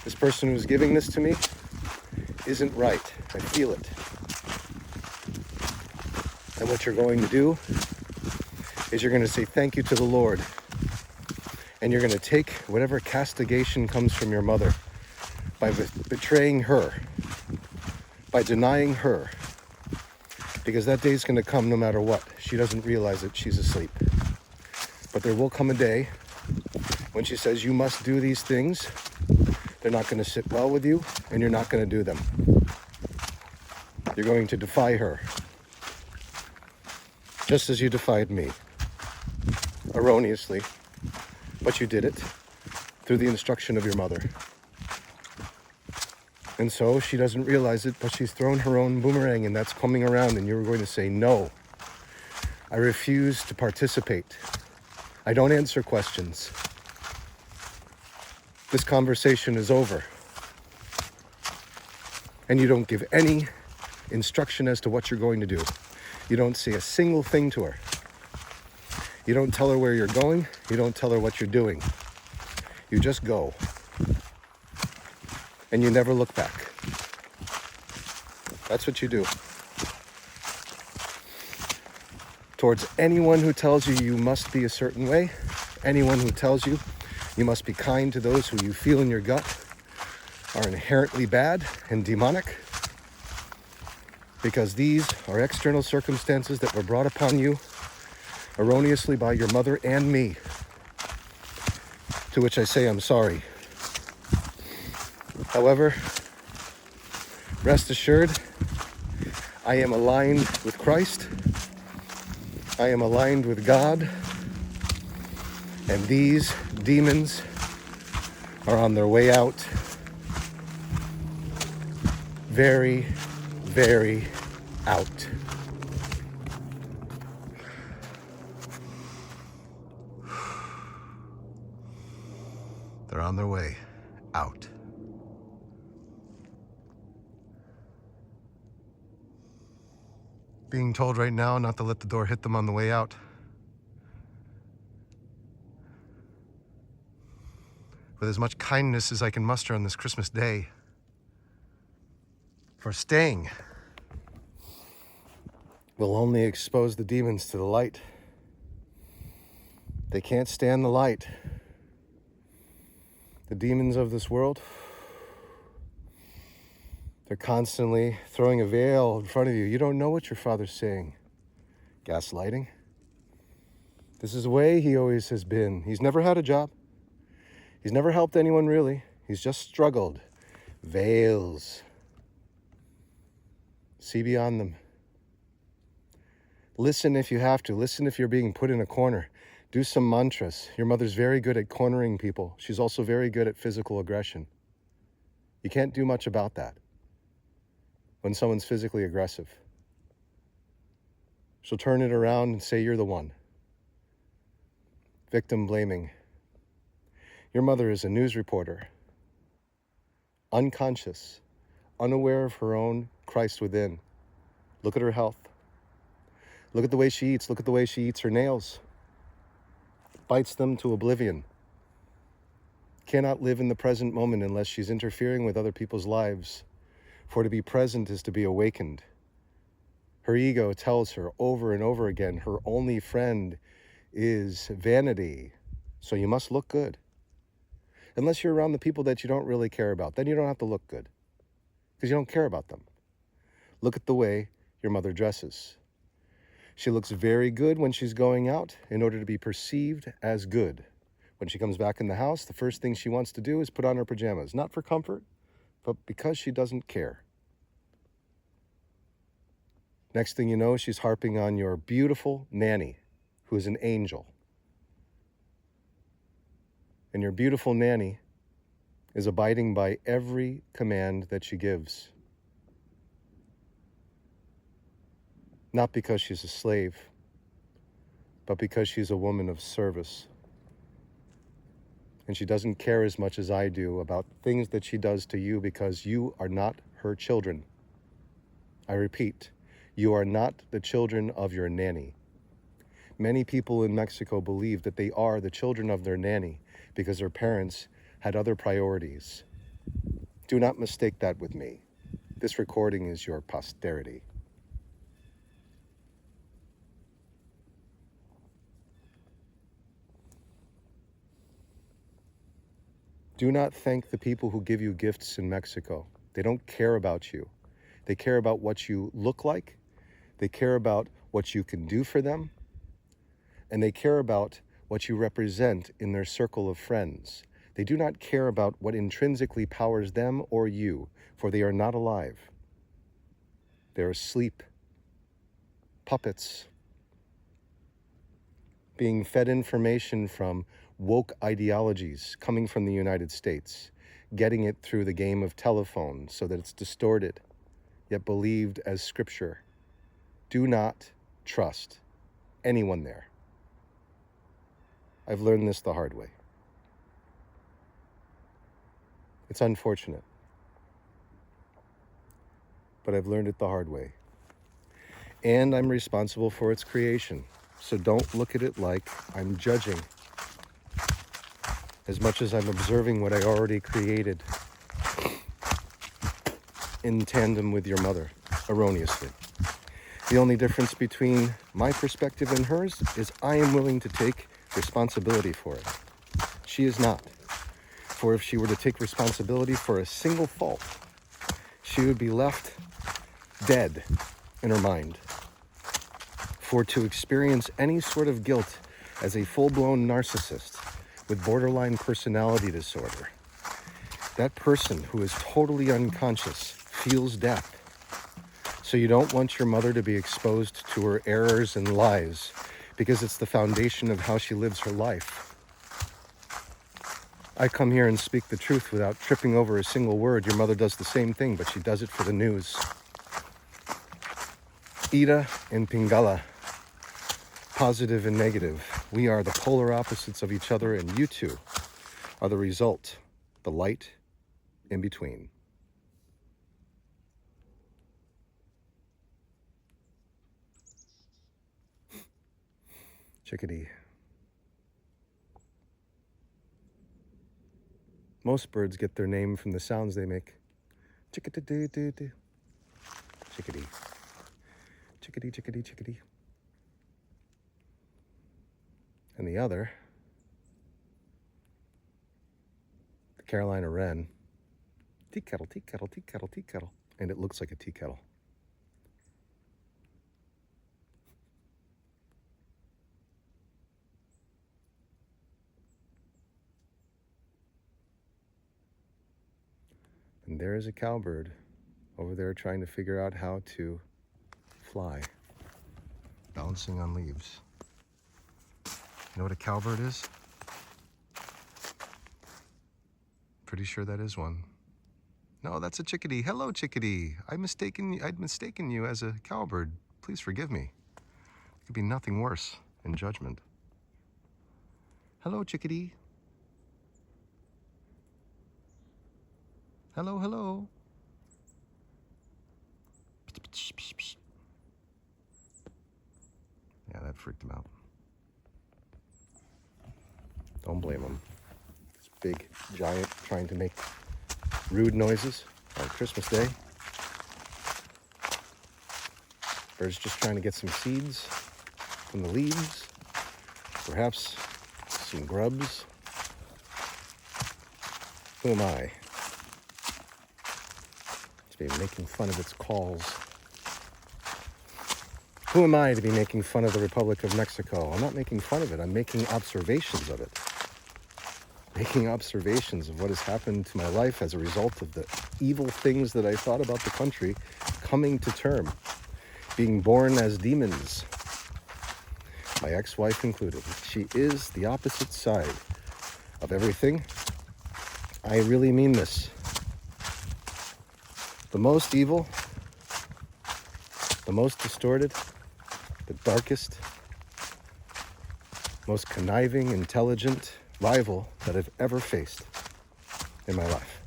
This person who's giving this to me isn't right. I feel it. And what you're going to do is you're going to say thank you to the Lord. And you're going to take whatever castigation comes from your mother by betraying her, by denying her. Because that day's going to come no matter what. She doesn't realize it. She's asleep. But there will come a day when she says you must do these things. They're not going to sit well with you, and you're not going to do them. You're going to defy her, just as you defied me, erroneously, but you did it through the instruction of your mother. And so she doesn't realize it, but she's thrown her own boomerang, and that's coming around, and you're going to say, no, I refuse to participate. I don't answer questions. This conversation is over. And you don't give any instruction as to what you're going to do. You don't say a single thing to her. You don't tell her where you're going. You don't tell her what you're doing. You just go. And you never look back. That's what you do. Towards anyone who tells you you must be a certain way, anyone who tells you you must be kind to those who you feel in your gut are inherently bad and demonic, because these are external circumstances that were brought upon you erroneously by your mother and me, to which I say I'm sorry. However, rest assured, I am aligned with Christ. I am aligned with God. And these demons are on their way out. Very, very out. They're on their way out. Being told right now not to let the door hit them on the way out. With as much kindness as I can muster on this Christmas day. For staying will only expose the demons to the light. They can't stand the light. The demons of this world, they're constantly throwing a veil in front of you. You don't know what your father's saying. Gaslighting. This is the way he always has been. He's never had a job. He's never helped anyone really. He's just struggled. Veils. See beyond them. Listen if you have to. Listen if you're being put in a corner. Do some mantras. Your mother's very good at cornering people. She's also very good at physical aggression. You can't do much about that when someone's physically aggressive. She'll turn it around and say you're the one. Victim blaming. Your mother is a news reporter, unconscious, unaware of her own Christ within. Look at her health. Look at the way she eats. Look at the way she eats her nails. Bites them to oblivion. Cannot live in the present moment unless she's interfering with other people's lives. For to be present is to be awakened. Her ego tells her over and over again her only friend is vanity. So you must look good. Unless you're around the people that you don't really care about, then you don't have to look good, because you don't care about them. Look at the way your mother dresses. She looks very good when she's going out in order to be perceived as good. When she comes back in the house, the first thing she wants to do is put on her pajamas, not for comfort, but because she doesn't care. Next thing you know, she's harping on your beautiful nanny, who is an angel. And your beautiful nanny is abiding by every command that she gives. Not because she's a slave, but because she's a woman of service. And she doesn't care as much as I do about things that she does to you, because you are not her children. I repeat, you are not the children of your nanny. Many people in Mexico believe that they are the children of their nanny because their parents had other priorities. Do not mistake that with me. This recording is your posterity. Do not thank the people who give you gifts in Mexico. They don't care about you. They care about what you look like. They care about what you can do for them. And they care about what you represent in their circle of friends. They do not care about what intrinsically powers them or you, for they are not alive. They're asleep, puppets, being fed information from woke ideologies coming from the United States, getting it through the game of telephone so that it's distorted, yet believed as scripture. Do not trust anyone there. I've learned this the hard way. It's unfortunate, but I've learned it the hard way. And I'm responsible for its creation. So don't look at it like I'm judging, as much as I'm observing what I already created in tandem with your mother, erroneously. The only difference between my perspective and hers is I am willing to take responsibility for it. She is not. for if she were to take responsibility for a single fault, she would be left dead in her mind. For to experience any sort of guilt as a full-blown narcissist with borderline personality disorder, that person who is totally unconscious feels death. So you don't want your mother to be exposed to her errors and lies, because it's the foundation of how she lives her life. I come here and speak the truth without tripping over a single word. Your mother does the same thing, but she does it for the news. Ida and Pingala, positive and negative. We are the polar opposites of each other, and you two are the result, the light in between. Chickadee. Most birds get their name from the sounds they make. Chickadee-doo-doo-doo. Chickadee. Chickadee, chickadee, chickadee. And the other, the Carolina wren. Tea kettle, tea kettle, tea kettle, tea kettle. And it looks like a tea kettle. And there is a cowbird over there trying to figure out how to fly, bouncing on leaves. You know what a cowbird is? Pretty sure that is one. No, that's a chickadee. Hello, chickadee. I'd mistaken you as a cowbird. Please forgive me. It could be nothing worse in judgment. Hello, chickadee. Hello, hello. Yeah, that freaked him out. Don't blame him. This big giant trying to make rude noises on Christmas Day. Birds just trying to get some seeds from the leaves. Perhaps some grubs. Who am I to be making fun of its calls? Who am I to be making fun of the Republic of Mexico? I'm not making fun of it. I'm making observations of it. Making observations of what has happened to my life as a result of the evil things that I thought about the country coming to term, being born as demons. My ex-wife included. She is the opposite side of everything. I really mean this. The most evil, the most distorted, the darkest, most conniving, intelligent rival that I've ever faced in my life.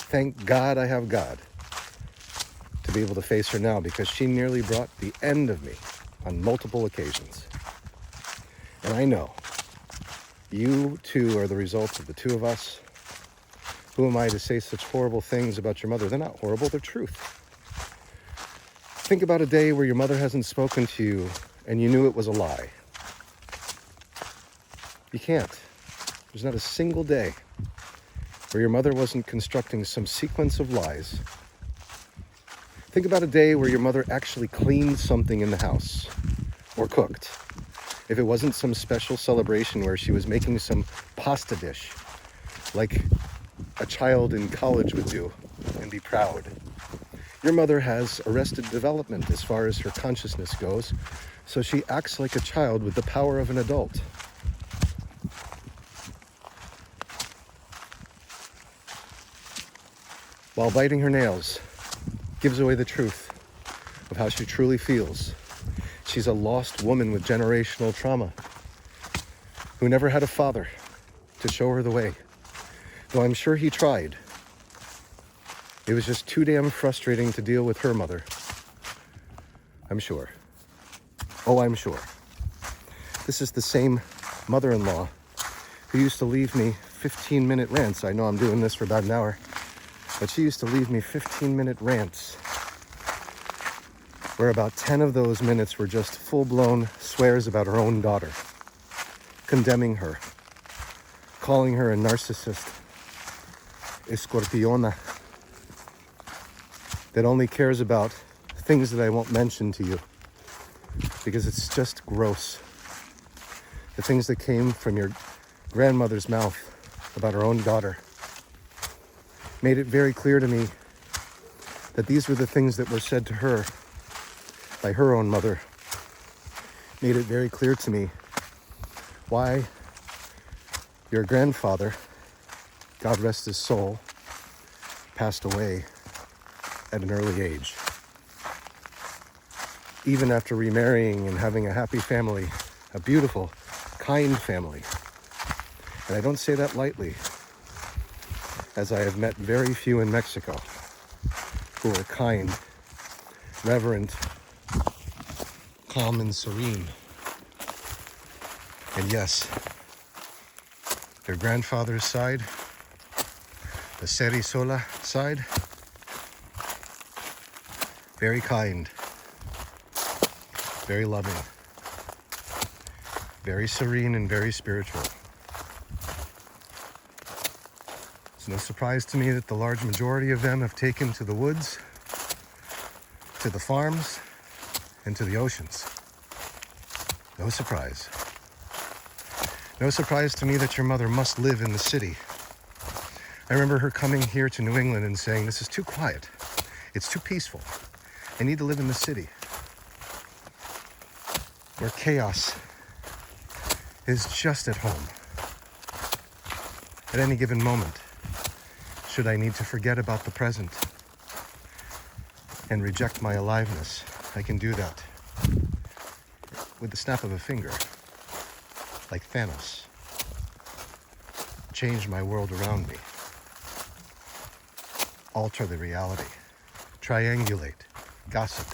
Thank God I have God to be able to face her now, because she nearly brought the end of me on multiple occasions. And I know you two are the result of the two of us. Who am I to say such horrible things about your mother? They're not horrible, they're truth. Think about a day where your mother hasn't spoken to you and you knew it was a lie. You can't. There's not a single day where your mother wasn't constructing some sequence of lies. Think about a day where your mother actually cleaned something in the house or cooked. If it wasn't some special celebration where she was making some pasta dish like a child in college would do and be proud. Your mother has arrested development as far as her consciousness goes, so she acts like a child with the power of an adult. While biting her nails, gives away the truth of how she truly feels. She's a lost woman with generational trauma who never had a father to show her the way. Though I'm sure he tried. It was just too damn frustrating to deal with her mother. I'm sure. Oh, I'm sure. This is the same mother-in-law who used to leave me 15-minute rants. I know I'm doing this for about an hour, but she used to leave me 15-minute rants where about 10 of those minutes were just full-blown swears about her own daughter, condemning her, calling her a narcissist, escorpiona, that only cares about things that I won't mention to you because it's just gross. The things that came from your grandmother's mouth about her own daughter made it very clear to me that these were the things that were said to her by her own mother. Made it very clear to me why your grandfather, God rest his soul, passed away at an early age. Even after remarrying and having a happy family, a beautiful, kind family. And I don't say that lightly, as I have met very few in Mexico who are kind, reverent, calm, and serene. And yes, their grandfather's side, the Serisola side, very kind, very loving, very serene, and very spiritual. It's no surprise to me that the large majority of them have taken to the woods, to the farms, and to the oceans. No surprise. No surprise to me that your mother must live in the city. I remember her coming here to New England and saying, "This is too quiet. It's too peaceful. I need to live in the city, where chaos is just at home. At any given moment, should I need to forget about the present and reject my aliveness, I can do that with the snap of a finger, like Thanos. Change my world around me. Alter the reality. Triangulate. Gossip.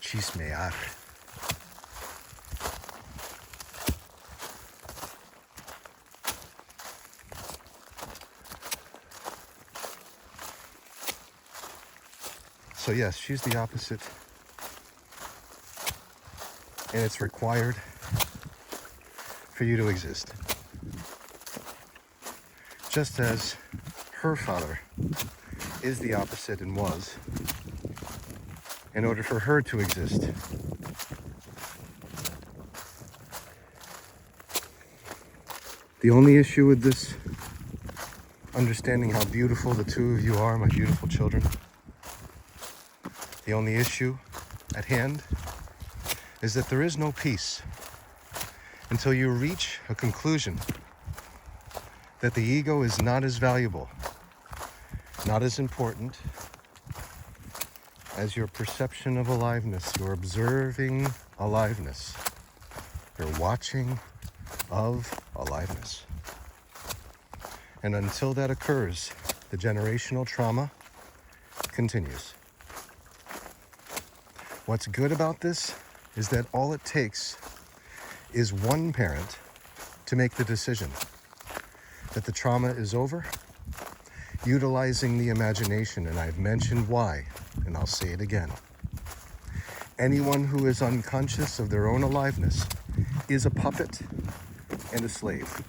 Chismear. So yes, she's the opposite. And it's required for you to exist. Just as her father is the opposite and was, in order for her to exist. The only issue with this, understanding how beautiful the two of you are, my beautiful children, the only issue at hand is that there is no peace until you reach a conclusion that the ego is not as valuable, not as important as your perception of aliveness, your observing aliveness, your watching of aliveness. And until that occurs, the generational trauma continues. What's good about this is that all it takes is one parent to make the decision that the trauma is over, utilizing the imagination, and I've mentioned why, and I'll say it again. Anyone who is unconscious of their own aliveness is a puppet and a slave.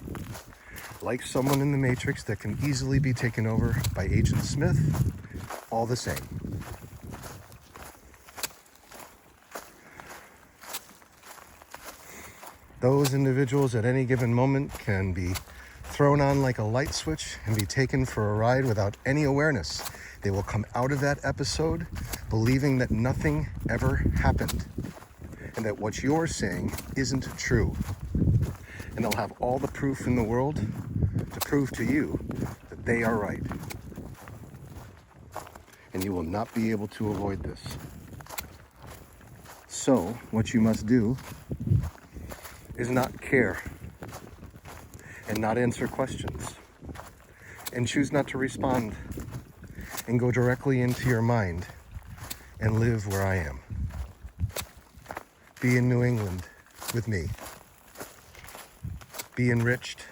Like someone in the Matrix that can easily be taken over by Agent Smith, all the same. Those individuals at any given moment can be thrown on like a light switch and be taken for a ride without any awareness. They will come out of that episode believing that nothing ever happened and that what you're saying isn't true. And they'll have all the proof in the world to prove to you that they are right. And you will not be able to avoid this. So, what you must do is not care and not answer questions and choose not to respond and go directly into your mind and live where I am. Be in New England with me. Be enriched.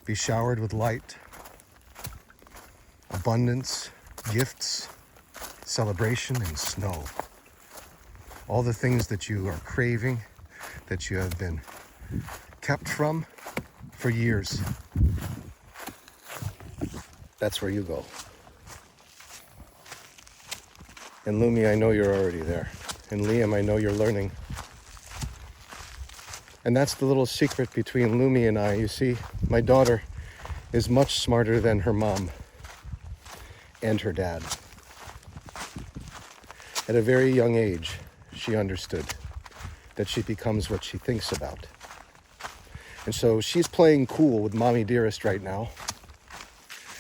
Be showered with light, abundance, gifts, celebration, and snow. All the things that you are craving, that you have been kept from for years. That's where you go. And Lúmine, I know you're already there. And Líam, I know you're learning. And that's the little secret between Lúmine and I. You see, my daughter is much smarter than her mom and her dad. At a very young age, she understood that she becomes what she thinks about. And so she's playing cool with Mommy Dearest right now.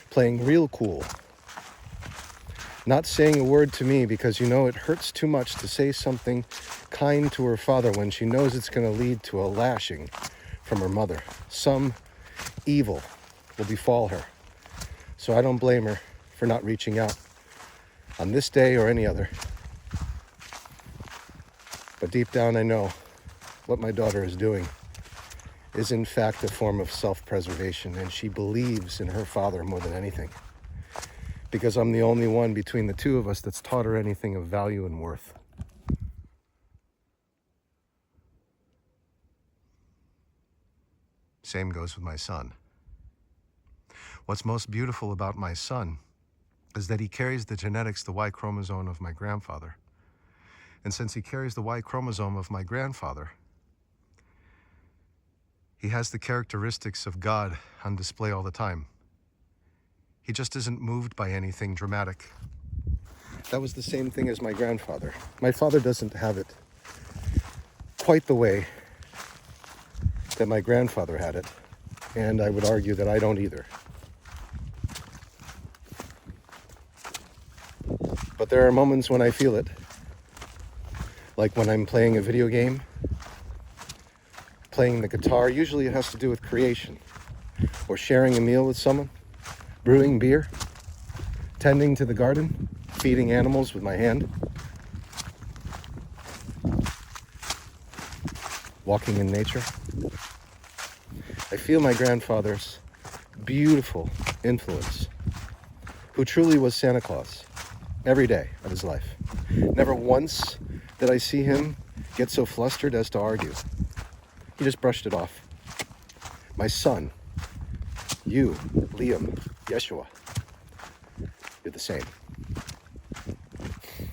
Playing real cool. Not saying a word to me because, you know, it hurts too much to say something kind to her father when she knows it's going to lead to a lashing from her mother. Some evil will befall her. So I don't blame her for not reaching out on this day or any other. But deep down I know what my daughter is doing is in fact a form of self-preservation, and she believes in her father more than anything. Because I'm the only one between the two of us that's taught her anything of value and worth. Same goes with my son. What's most beautiful about my son is that he carries the genetics, the Y chromosome of my grandfather. And since he carries the Y chromosome of my grandfather, he has the characteristics of God on display all the time. He just isn't moved by anything dramatic. That was the same thing as my grandfather. My father doesn't have it quite the way that my grandfather had it, and I would argue that I don't either. But there are moments when I feel it, like when I'm playing a video game, playing the guitar. Usually it has to do with creation, or sharing a meal with someone, brewing beer, tending to the garden, feeding animals with my hand, walking in nature. I feel my grandfather's beautiful influence, who truly was Santa Claus every day of his life. Never once did I see him get so flustered as to argue. He just brushed it off. My son, you, Líam, Yeshua, you're the same.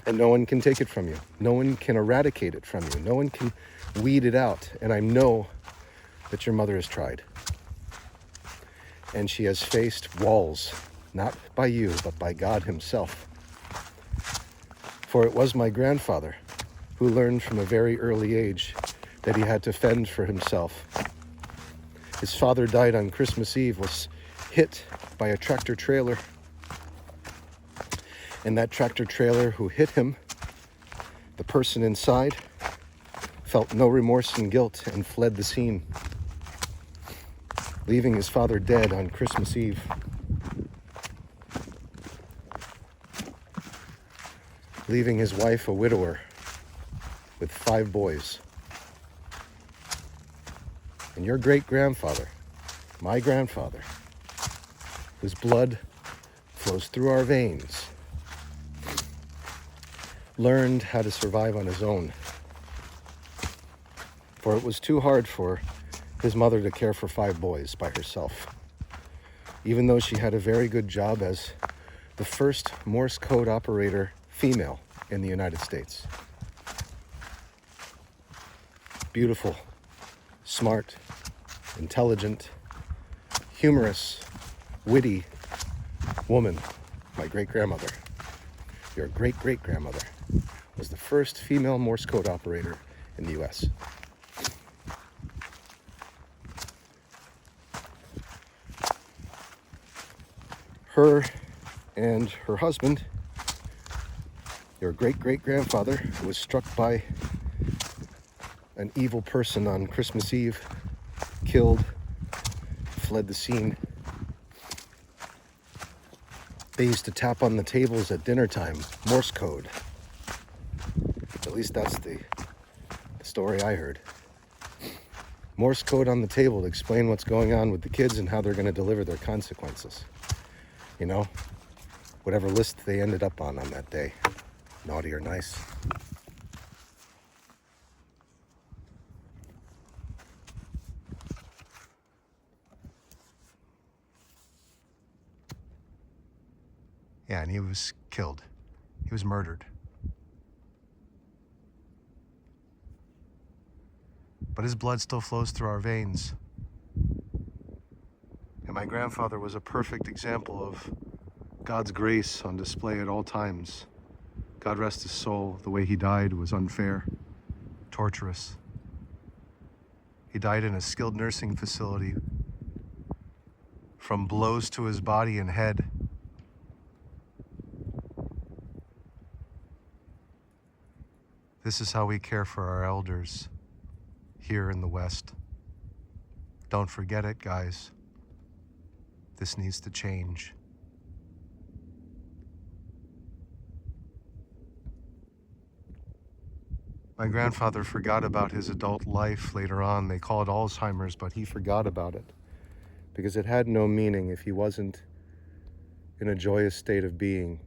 And no one can take it from you. No one can eradicate it from you. No one can weed it out. And I know that your mother has tried. And she has faced walls, not by you, but by God himself. For it was my grandfather who learned from a very early age that he had to fend for himself. His father died on Christmas Eve, was hit by a tractor trailer. And that tractor trailer who hit him, the person inside, felt no remorse and guilt and fled the scene, leaving his father dead on Christmas Eve. Leaving his wife a widower with 5 boys. And your great-grandfather, my grandfather, whose blood flows through our veins, learned how to survive on his own. For it was too hard for his mother to care for 5 boys by herself, even though she had a very good job as the first Morse code operator female in the United States. Beautiful, smart, intelligent, humorous, witty woman, my great-grandmother, your great-great-grandmother, was the first female Morse code operator in the U.S. Her and her husband, your great-great-grandfather, was struck by an evil person on Christmas Eve, killed, fled the scene. They used to tap on the tables at dinner time, Morse code. At least that's the story I heard. Morse code on the table to explain what's going on with the kids and how they're going to deliver their consequences. You know, whatever list they ended up on that day, naughty or nice. Yeah, and he was killed. He was murdered. But his blood still flows through our veins. And my grandfather was a perfect example of God's grace on display at all times. God rest his soul. The way he died was unfair, torturous. He died in a skilled nursing facility from blows to his body and head. This is how we care for our elders here in the West. Don't forget it, guys. This needs to change. My grandfather forgot about his adult life later on. They call it Alzheimer's, but he forgot about it because it had no meaning if he wasn't in a joyous state of being.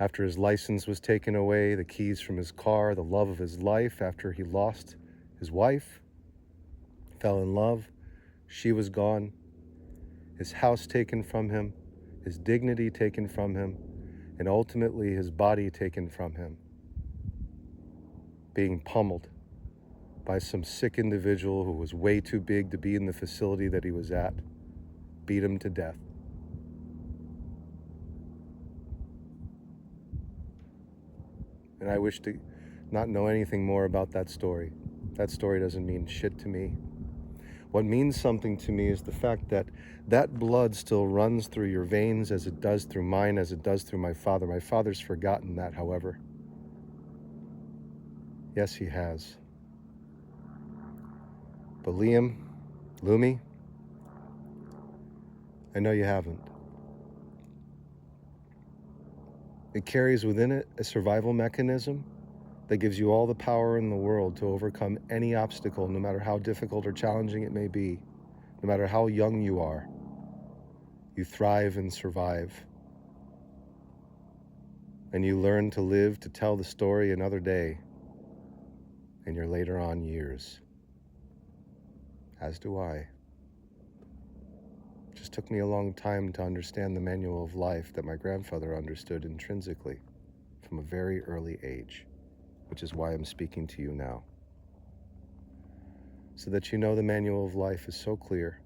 After his license was taken away, the keys from his car, the love of his life, after he lost his wife, fell in love, she was gone, his house taken from him, his dignity taken from him, and ultimately his body taken from him, being pummeled by some sick individual who was way too big to be in the facility that he was at, beat him to death. And I wish to not know anything more about that story. That story doesn't mean shit to me. What means something to me is the fact that that blood still runs through your veins as it does through mine, as it does through my father. My father's forgotten that, however. Yes, he has. But Líam, Lúmine, I know you haven't. It carries within it a survival mechanism that gives you all the power in the world to overcome any obstacle, no matter how difficult or challenging it may be, no matter how young you are. You thrive and survive. And you learn to live to tell the story another day in your later on years. As do I. It just took me a long time to understand the manual of life that my grandfather understood intrinsically from a very early age, which is why I'm speaking to you now. So that you know the manual of life is so clear,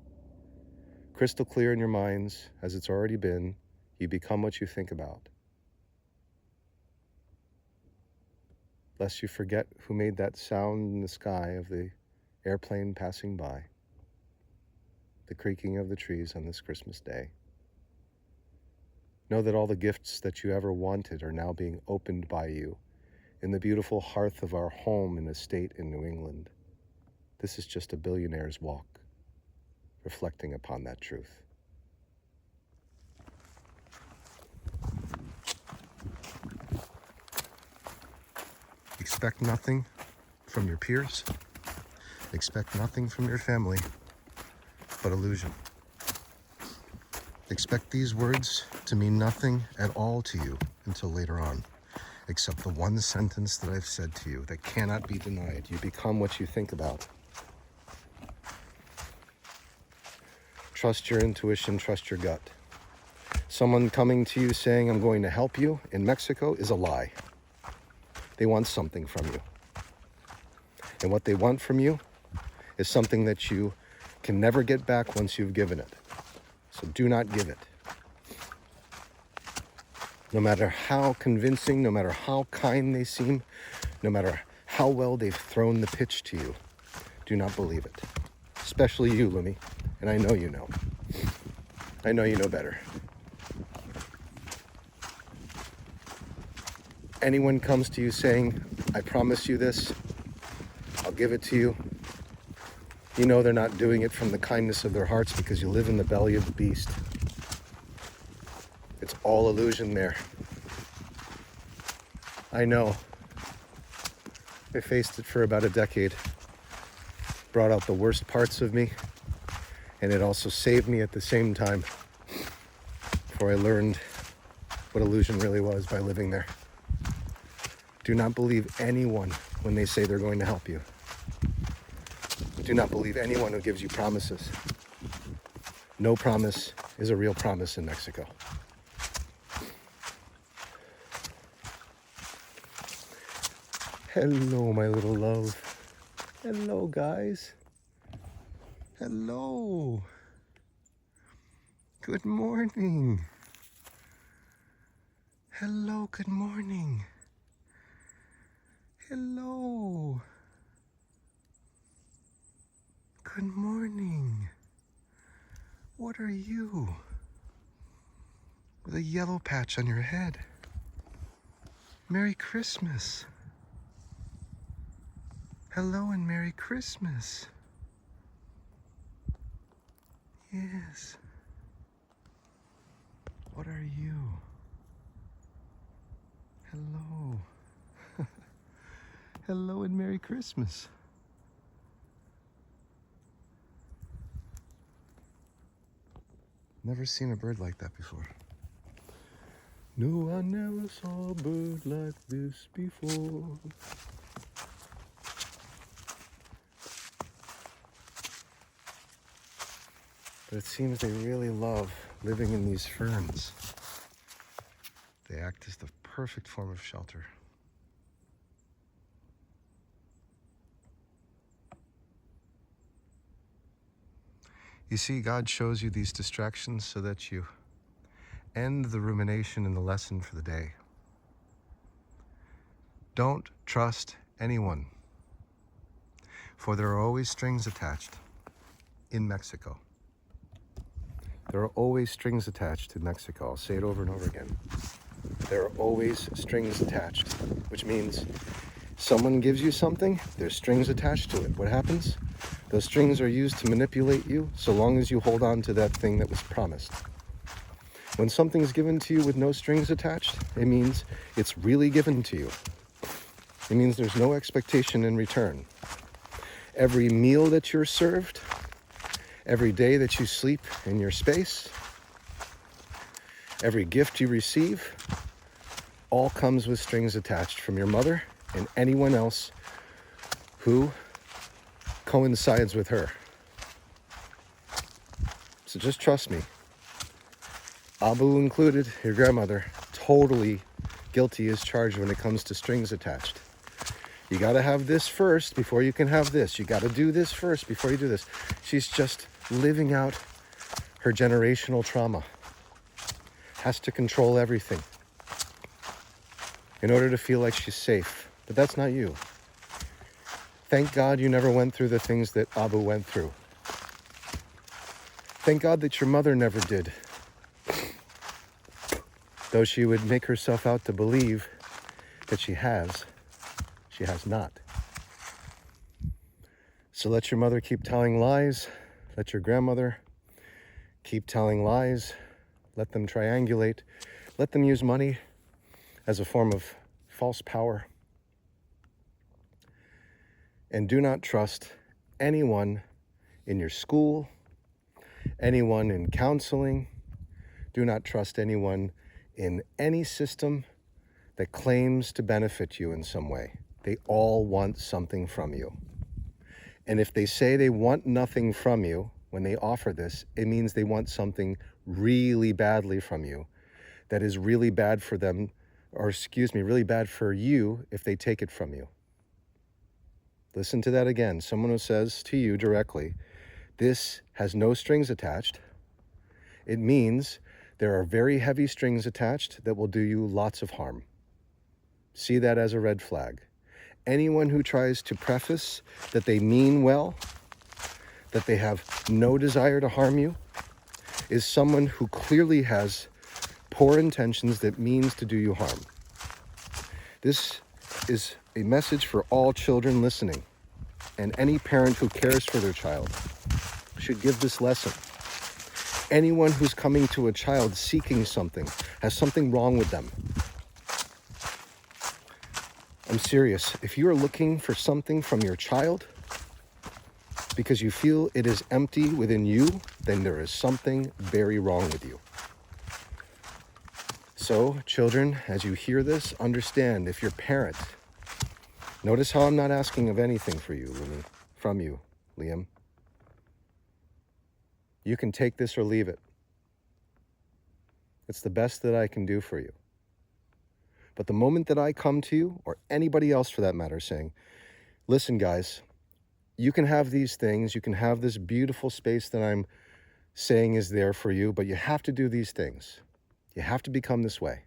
crystal clear in your minds, as it's already been. You become what you think about. Lest you forget who made that sound in the sky of the airplane passing by, the creaking of the trees on this Christmas day. Know that all the gifts that you ever wanted are now being opened by you in the beautiful hearth of our home and estate in New England. This is just a billionaire's walk, reflecting upon that truth. Expect nothing from your peers. Expect nothing from your family but illusion. Expect these words to mean nothing at all to you until later on, except the one sentence that I've said to you that cannot be denied. You become what you think about. Trust your intuition, trust your gut. Someone coming to you saying, I'm going to help you in Mexico is a lie. They want something from you. And what they want from you is something that you can never get back once you've given it. So do not give it. No matter how convincing, no matter how kind they seem, no matter how well they've thrown the pitch to you, do not believe it. Especially you, Lúmine, and I know you know. I know you know better. Anyone comes to you saying, I promise you this, I'll give it to you, you know they're not doing it from the kindness of their hearts because you live in the belly of the beast. It's all illusion there. I know. I faced it for about a decade. Brought out the worst parts of me, and it also saved me at the same time, for I learned what illusion really was by living there. Do not believe anyone when they say they're going to help you. Do not believe anyone who gives you promises. No promise is a real promise in Mexico. Hello, my little love. Hello, guys. Hello. Good morning. Hello, good morning. Hello. Good morning. What are you? With a yellow patch on your head. Merry Christmas. Hello and Merry Christmas. Yes. What are you? Hello. Hello and Merry Christmas. Never seen a bird like that before. No, I never saw a bird like this before. But it seems they really love living in these ferns. They act as the perfect form of shelter. You see, God shows you these distractions so that you end the rumination in the lesson for the day. Don't trust anyone, for there are always strings attached in Mexico. There are always strings attached in Mexico. I'll say it over and over again. There are always strings attached, which means someone gives you something, there's strings attached to it. What happens? Those strings are used to manipulate you so long as you hold on to that thing that was promised. When something's given to you with no strings attached, it means it's really given to you. It means there's no expectation in return. Every meal that you're served, every day that you sleep in your space, every gift you receive, all comes with strings attached from your mother and anyone else who coincides with her. So just trust me. Abu included, your grandmother, totally guilty as charged when it comes to strings attached. You got to have this first before you can have this. You got to do this first before you do this. She's just living out her generational trauma. Has to control everything in order to feel like she's safe. But that's not you. Thank God you never went through the things that Abu went through. Thank God that your mother never did. Though she would make herself out to believe that she has not. So let your mother keep telling lies. Let your grandmother keep telling lies. Let them triangulate. Let them use money as a form of false power. And do not trust anyone in your school, anyone in counseling. Do not trust anyone in any system that claims to benefit you in some way. They all want something from you. And if they say they want nothing from you, when they offer this, it means they want something really badly from you that is really bad for them, or really bad for you if they take it from you. Listen to that again. Someone who says to you directly, this has no strings attached. It means there are very heavy strings attached that will do you lots of harm. See that as a red flag. Anyone who tries to preface that they mean well, that they have no desire to harm you, is someone who clearly has poor intentions that means to do you harm. This is a message for all children listening, and any parent who cares for their child should give this lesson. Anyone who's coming to a child seeking something has something wrong with them. I'm serious. If you are looking for something from your child because you feel it is empty within you, then there is something very wrong with you. So, children, as you hear this, understand if your parent, notice how I'm not asking of anything for you, from you, Liam. You can take this or leave it. It's the best that I can do for you. But the moment that I come to you, or anybody else for that matter, saying, listen, guys, you can have these things, you can have this beautiful space that I'm saying is there for you, but you have to do these things. You have to become this way.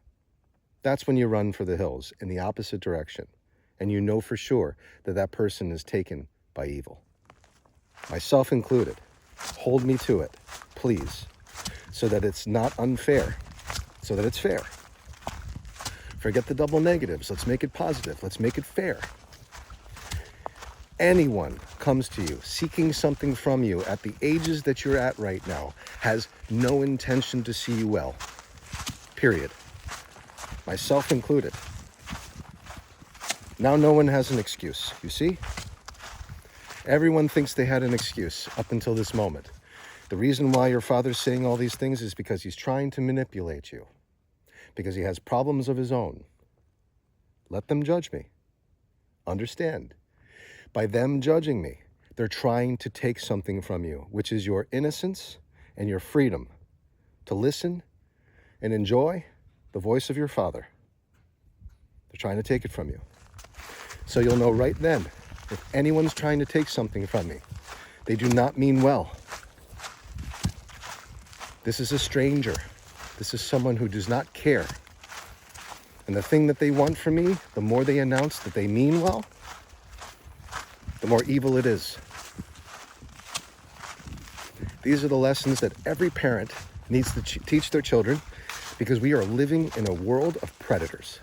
That's when you run for the hills in the opposite direction. And you know for sure that that person is taken by evil. Myself included. Hold me to it, please, so that it's not unfair, so that it's fair. Forget the double negatives. Let's make it positive. Let's make it fair. Anyone comes to you seeking something from you at the ages that you're at right now has no intention to see you well. Period. Myself included. Now no one has an excuse, you see? Everyone thinks they had an excuse up until this moment. The reason why your father's saying all these things is because he's trying to manipulate you. Because he has problems of his own. Let them judge me. Understand. By them judging me, they're trying to take something from you, which is your innocence and your freedom to listen and enjoy the voice of your Father. They're trying to take it from you. So you'll know right then, if anyone's trying to take something from me, they do not mean well. This is a stranger. This is someone who does not care. And the thing that they want from me, the more they announce that they mean well, the more evil it is. These are the lessons that every parent needs to teach their children, because we are living in a world of predators.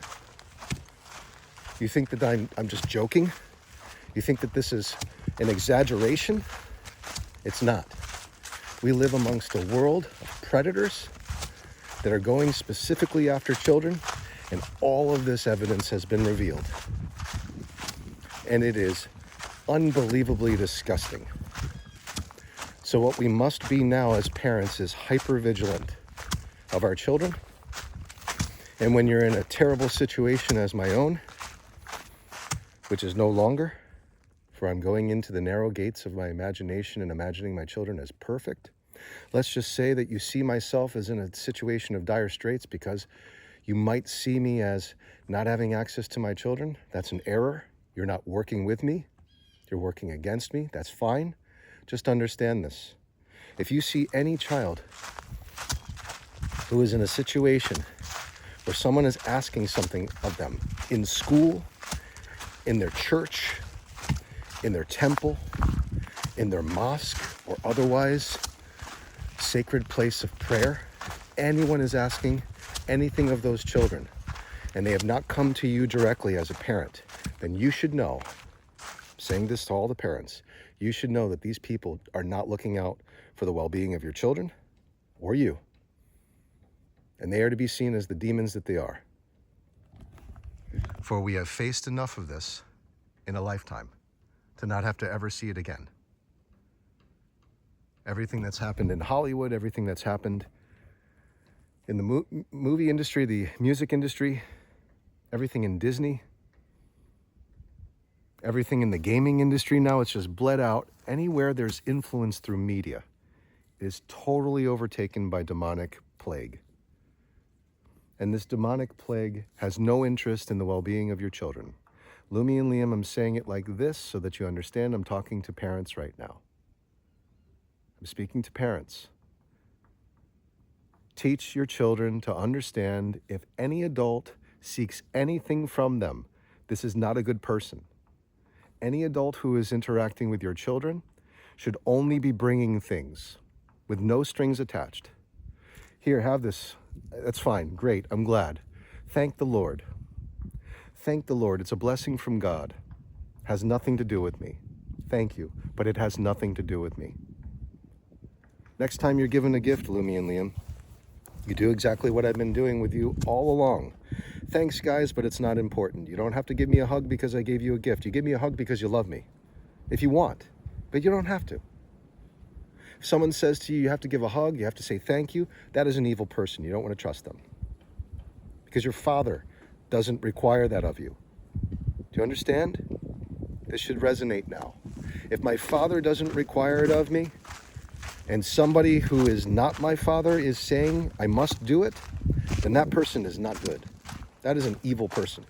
You think that I'm just joking? You think that this is an exaggeration? It's not. We live amongst a world of predators that are going specifically after children, and all of this evidence has been revealed. And it is unbelievably disgusting. So what we must be now as parents is hyper vigilant of our children. And when you're in a terrible situation as my own, which is no longer, for I'm going into the narrow gates of my imagination and imagining my children as perfect. Let's just say that you see myself as in a situation of dire straits because you might see me as not having access to my children. That's an error. You're not working with me. You're working against me. That's fine. Just understand this. If you see any child who is in a situation where someone is asking something of them in school, in their church, in their temple, in their mosque, or otherwise sacred place of prayer, if anyone is asking anything of those children and they have not come to you directly as a parent, then you should know, I'm saying this to all the parents, you should know that these people are not looking out for the well-being of your children or you. And they are to be seen as the demons that they are. For we have faced enough of this in a lifetime to not have to ever see it again. Everything that's happened in Hollywood, everything that's happened in the movie industry, the music industry, everything in Disney, everything in the gaming industry now, it's just bled out. Anywhere there's influence through media, it is totally overtaken by demonic plague. And this demonic plague has no interest in the well-being of your children. Lúmine and Líam, I'm saying it like this so that you understand I'm talking to parents right now. I'm speaking to parents. Teach your children to understand if any adult seeks anything from them, this is not a good person. Any adult who is interacting with your children should only be bringing things with no strings attached. Here, have this. That's fine. Great. I'm glad. Thank the Lord. Thank the Lord. It's a blessing from God. Has nothing to do with me. Thank you. But it has nothing to do with me. Next time you're given a gift, Lúmine and Líam, you do exactly what I've been doing with you all along. Thanks, guys, but it's not important. You don't have to give me a hug because I gave you a gift. You give me a hug because you love me. If you want. But you don't have to. If someone says to you, you have to give a hug, you have to say thank you, that is an evil person. You don't want to trust them. Because your Father doesn't require that of you. Do you understand? This should resonate now. If my Father doesn't require it of me, and somebody who is not my father is saying I must do it, then that person is not good. That is an evil person.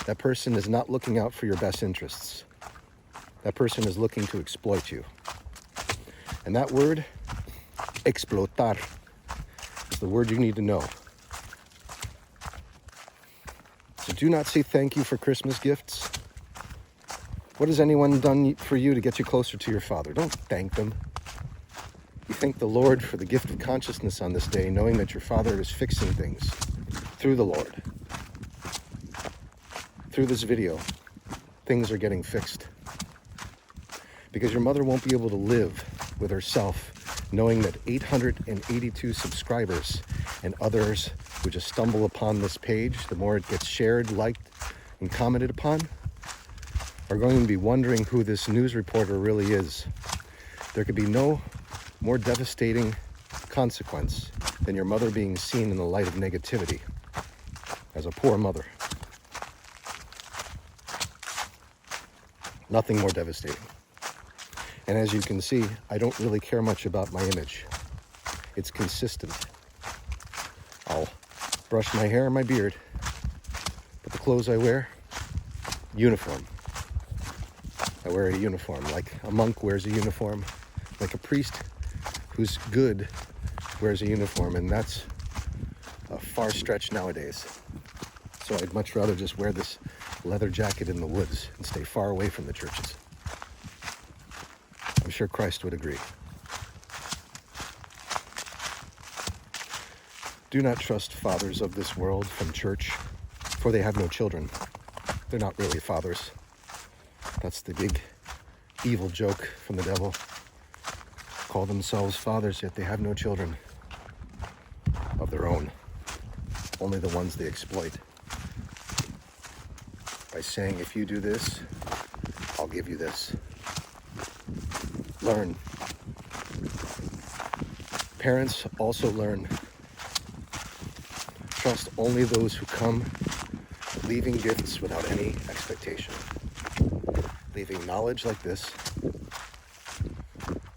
That person is not looking out for your best interests. That person is looking to exploit you. And that word, explotar, is the word you need to know. So do not say thank you for Christmas gifts. What has anyone done for you to get you closer to your Father? Don't thank them. You thank the Lord for the gift of consciousness on this day, knowing that your Father is fixing things through the Lord. Through this video, things are getting fixed. Because your mother won't be able to live with herself knowing that 882 subscribers and others who just stumble upon this page, the more it gets shared, liked, and commented upon, are going to be wondering who this news reporter really is. There could be no more devastating consequence than your mother being seen in the light of negativity as a poor mother. Nothing more devastating. And as you can see, I don't really care much about my image. It's consistent. I'll brush my hair and my beard, but the clothes I wear, uniform. I wear a uniform, like a monk wears a uniform, like a priest who's good wears a uniform, and that's a far stretch nowadays. So I'd much rather just wear this leather jacket in the woods and stay far away from the churches. I'm sure Christ would agree. Do not trust fathers of this world from church, for they have no children. They're not really fathers. That's the big evil joke from the devil. Call themselves fathers, yet they have no children of their own. Only the ones they exploit. By saying, if you do this, I'll give you this. Learn. Parents also learn. Trust only those who come, leaving gifts without any expectation. Leaving knowledge like this,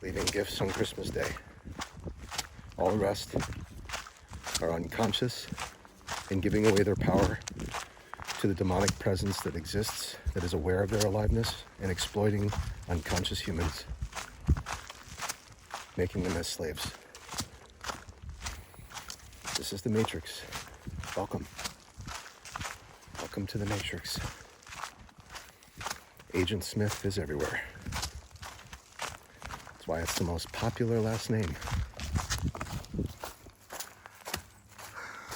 leaving gifts on Christmas Day. All the rest are unconscious and giving away their power to the demonic presence that exists, that is aware of their aliveness and exploiting unconscious humans, making them as slaves. This is the Matrix. Welcome. Welcome to the Matrix. Agent Smith is everywhere. That's why it's the most popular last name.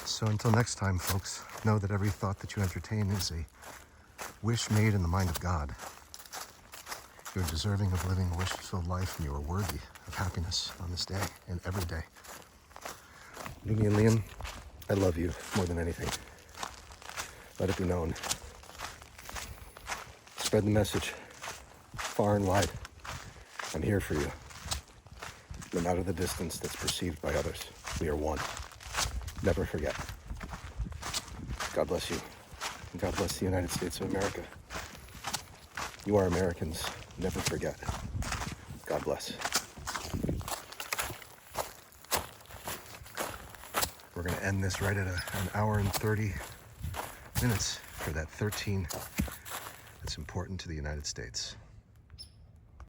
So until next time, folks, know that every thought that you entertain is a wish made in the mind of God. You're deserving of living a wish-fulfilled life, and you are worthy of happiness on this day and every day. Lúmine and Líam, I love you more than anything. Let it be known. Spread the message far and wide. I'm here for you. No matter the distance that's perceived by others, we are one. Never forget. God bless you. And God bless the United States of America. You are Americans. Never forget. God bless. We're going to end this right at an hour and 30 minutes for that 13 that's important to the United States.